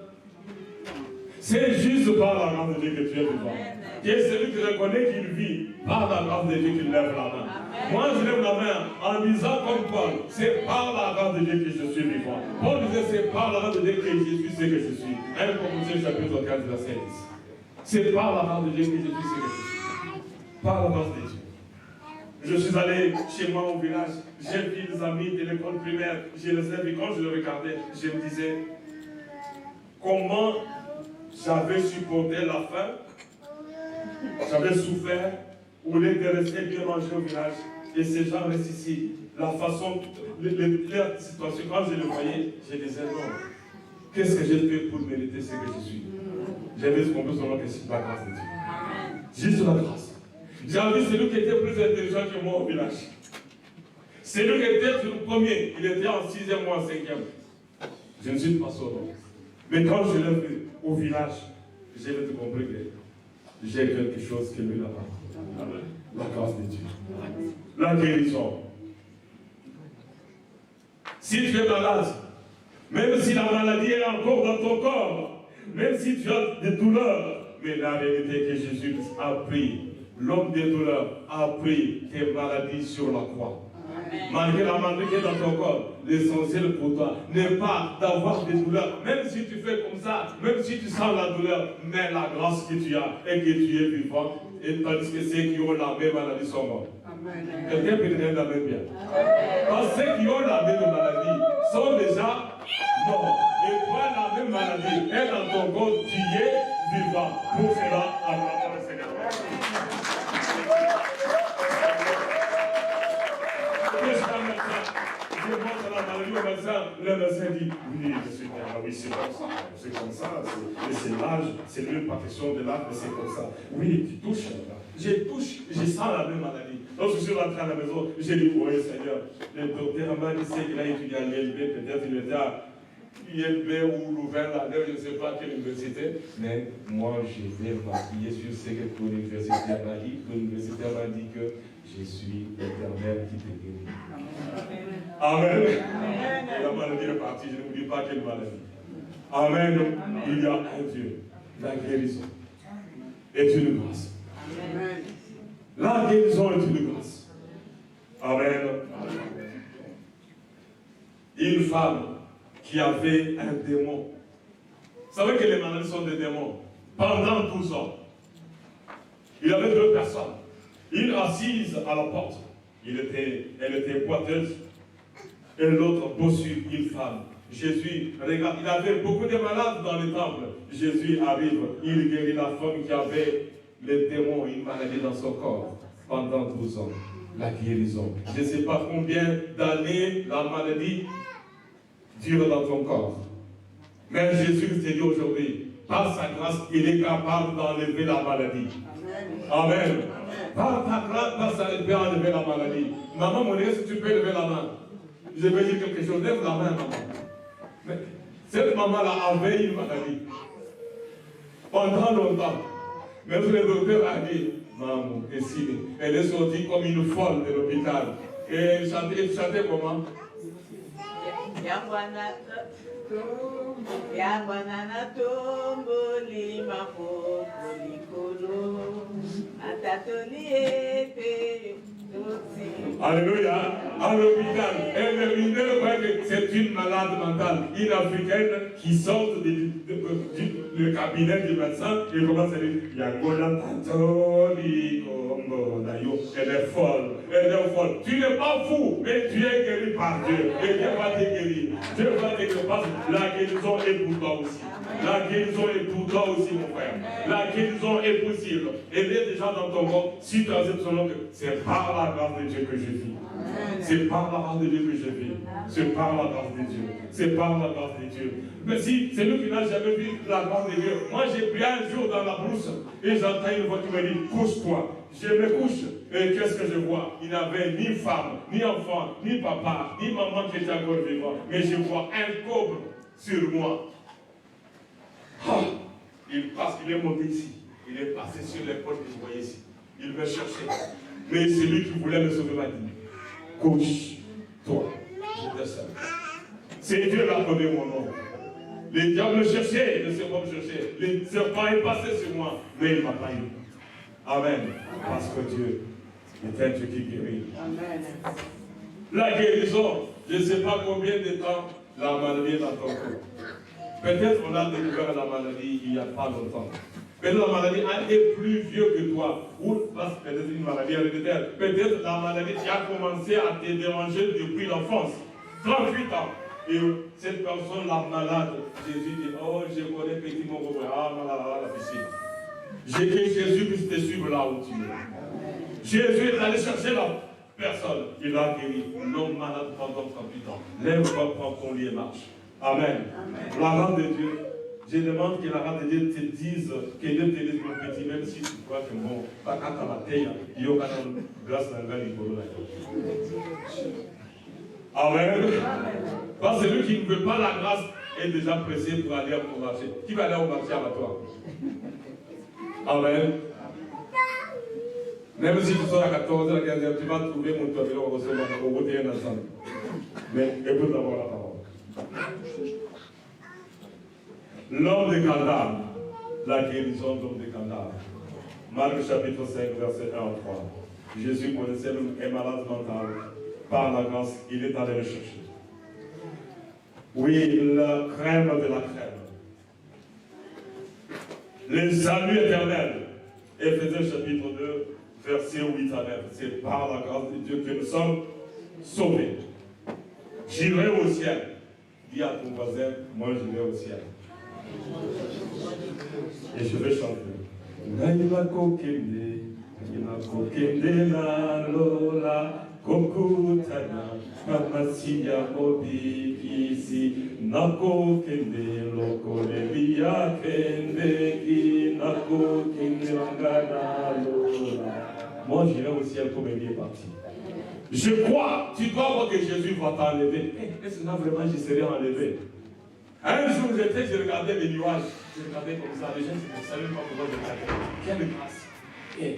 C'est juste par la grâce de Dieu que tu es vivant. Qui est celui qui reconnaît qu'il vit par la grâce de Dieu qu'il lève la main. Moi, je lève la main en disant comme Paul, c'est par la grâce de Dieu que je suis vivant. Paul disait, c'est par la grâce de Dieu que je suis ce que je suis. 1 Corinthiens chapitre 15, verset 10. C'est par la grâce de Dieu que je suis ce que je suis. Par la grâce de Dieu. Je suis allé chez moi au village, j'ai vu des amis de l'école primaire, je les ai vus, quand je les regardais, je me disais, comment j'avais supporté la faim, j'avais souffert, au lieu de rester bien manger au village, et ces gens restent ici. La façon, leur situation, quand je le voyais, je disais non. Qu'est-ce que j'ai fait pour mériter ce que je suis? J'avais compris seulement que c'est la grâce de Dieu. Juste la grâce. J'ai vu celui qui était plus intelligent que moi au village. Celui qui était le premier, il était en 6e ou en 5e. Je ne suis pas sauvé. Mais quand je l'ai vu au village, j'ai compris que j'ai quelque chose que lui n'a pas. La grâce de Dieu. La guérison. Si tu es malade, même si la maladie est encore dans ton corps, même si tu as des douleurs, mais la vérité que Jésus a pris, l'homme des douleurs a pris tes maladies sur la croix. Malgré la maladie qui est dans ton corps, l'essentiel pour toi n'est pas d'avoir des douleurs, même si tu fais comme ça, même si tu sens la douleur, mais la grâce que tu as et que tu es vivant, et tandis que ceux qui ont la même maladie sont morts. Quelqu'un peut dire la même bien. Parce que ceux qui ont la même maladie sont déjà morts. Et toi, la même maladie est dans ton corps, tu es vivant. Pour cela, acclame le Seigneur. Je montre la maladie au médecin, le médecin dit, oui, oui, c'est comme ça, c'est l'âge, c'est même pas question de l'âge, mais c'est comme ça. Oui, tu touches, je sens la même maladie. Lorsque je suis rentré à la maison, j'ai dit, oui Seigneur, le docteur m'a dit qu'il a étudié à l'ILB, peut-être il était à ILB ou Louvain, je ne sais pas quelle université, mais moi je vais m'appuyer sur ce que l'université m'a dit. L'université m'a dit que je suis l'Éternel qui te guérit. Amen. Et la maladie est partie, je n'oublie pas quelle maladie. Amen. Il y a un Dieu. La guérison est une grâce. Amen. La guérison est une grâce. Amen. Une femme qui avait un démon. Vous savez que les maladies sont des démons. Pendant 12 ans, il y avait 2 personnes. Une assise à la porte. Elle était boiteuse. Et l'autre bossu, une femme. Jésus, regarde, il avait beaucoup de malades dans le temple. Jésus arrive, il guérit la femme qui avait le démon, une maladie dans son corps. Pendant 12 ans. La guérison. Je ne sais pas combien d'années la maladie dure dans ton corps. Mais Jésus te dit aujourd'hui, par sa grâce, il est capable d'enlever la maladie. Amen. Amen. Par ta grâce, il peut enlever la maladie. Maman, mon Dieu, si tu peux lever la main. Je vais dire quelque chose. Lève la main, maman. Mais cette maman-là avait une maladie. Pendant longtemps. Même le docteur a dit, maman, elle est sortie comme une folle de l'hôpital. Et elle chantait comment? Yangwanana tomboli mako polikolo atatoli ete Alléluia. À l'hôpital. Et le leader voit que c'est une malade mentale, une africaine qui sort du cabinet du médecin et commence à dire elle est folle. Elle est folle. Tu n'es pas fou, mais tu es guéri par Dieu. Et Dieu va te guérir. Dieu va te guérir. Parce que la guérison est pour toi aussi. La guérison est pour toi aussi, mon frère. La guérison est possible. Elle est déjà dans ton corps. Si tu acceptes son nom, c'est par la grâce de Dieu que je vis. C'est par la grâce de Dieu que je vis. C'est par la grâce de Dieu. C'est par la grâce de Dieu. Mais si c'est lui qui n'a jamais vu la grâce de Dieu, moi j'ai pris un jour dans la brousse et j'entends une voix qui me dit couche-toi. Je me couche et qu'est-ce que je vois? Il n'avait ni femme, ni enfant, ni papa, ni maman qui était encore vivant. Mais je vois un cobra sur moi. Ah, parce qu'il est monté ici. Il est passé sur les portes que je voyais ici. Il me cherchait. Mais c'est lui qui voulait me sauver m'a dit couche-toi. J'étais seul. C'est Dieu qui a donné mon nom. Les diables me cherchaient, le serpent me cherchait. Le serpent est passé sur moi, mais il ne m'a pas eu. Amen. Parce que Dieu est un Dieu qui guérit. Amen. La guérison, je ne sais pas combien de temps la maladie est dans ton corps. Peut-être on a découvert la maladie il n'y a pas longtemps. Peut-être la maladie est plus vieux que toi. Ou parce que peut-être une maladie héréditaire. Peut-être la maladie qui a commencé à te déranger depuis l'enfance. 38 ans. Et cette personne, la malade, Jésus dit, oh, je connais petit mon beau, ah, la piscine. J'ai dit Jésus puisse te suivre là où tu es. Jésus est allé chercher la personne. Il a guéri. L'homme malade pendant 38 ans. Lève-toi, prends ton lit et marche. Amen. La grâce de Dieu. Je demande que la grâce de Dieu te dise, que Dieu te dise mon petit, même si tu crois que bon, pas quand tu la terre, il y aura une grâce dans le rigolo. Amen. Parce que celui qui ne veut pas la grâce est déjà pressé pour aller au marché. Qui va aller au marché avec toi? Amen. Même si tu sors à 14h, à 15h, tu vas trouver mon toit, on va recevoir au bout d'un ensemble. Mais écoute d'abord la parole. L'homme de Candace, la guérison de l'homme de Candace. Marc chapitre 5, verset 1 à 3. Jésus connaissait un malade mental. Par la grâce, il est allé le chercher. Oui, la crème de la crème. Le salut éternel. Éphésiens chapitre 2, verset 8 à 9. C'est par la grâce de Dieu que nous sommes sauvés. J'irai au ciel. Dis à ton voisin, moi j'irai au ciel. Et je vais chanter. Kokutana, Mamasia Mobi Kisi, Nako Kende, Loko Levia Kende, Nako Kende Angana Lola. Moi j'irai au ciel comme il est parti. Je crois, tu dois voir que Jésus va t'enlever. Est-ce que là vraiment je serai enlevé? Un jour je regardais les nuages, je regardais comme ça, les gens ne savaient pas pourquoi je regardais. Quelle grâce! Et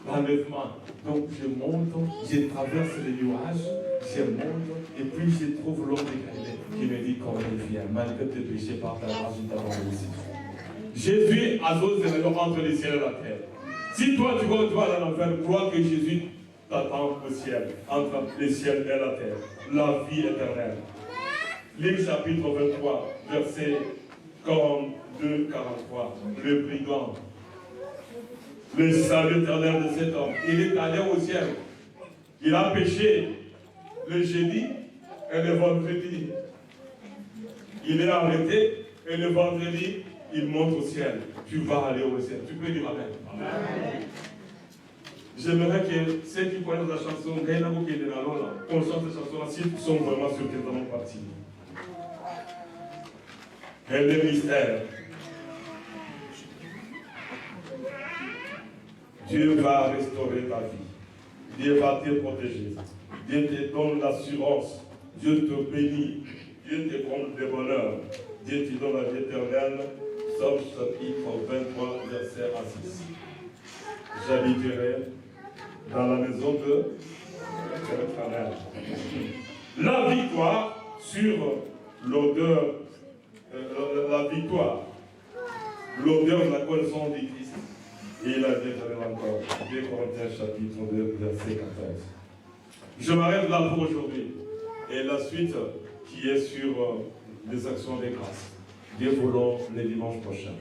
l'enlèvement. Donc je monte, je traverse les nuages, je monte, et puis je trouve l'homme de Galilée qui me dit Corneille, viens, malgré tes péchés par ta grâce, je t'avance ici. Jésus a chose de entre le ciel et la terre. Si toi tu vas aller en enfer, crois que Jésus t'attend au ciel, entre le ciel et la terre, la vie éternelle. Luc chapitre 23, verset 42-43, le brigand. Le salut éternel de cet homme. Il est allé au ciel. Il a péché le jeudi et le vendredi. Il est arrêté et le vendredi, il monte au ciel. Tu vas aller au ciel. Tu peux dire Amen. Amen. J'aimerais que ceux qui connaissent la chanson, qu'on chante cette chanson-là, s'ils sont vraiment sûrs qu'ils en ont parti. Et le mystère. Dieu va restaurer ta vie. Dieu va te protéger. Dieu te donne l'assurance. Dieu te bénit. Dieu te comble de bonheur. Dieu te donne la vie éternelle. Psaume chapitre 23, verset 6. J'habiterai dans la maison de l'Éternel. La victoire sur l'odeur, la victoire, l'odeur de la connaissance de Christ. Et il a dit encore, 2 Corinthiens chapitre 2, verset 14. Je m'arrête là pour aujourd'hui. Et la suite qui est sur les actions des grâces. Dévoilons les dimanches prochains.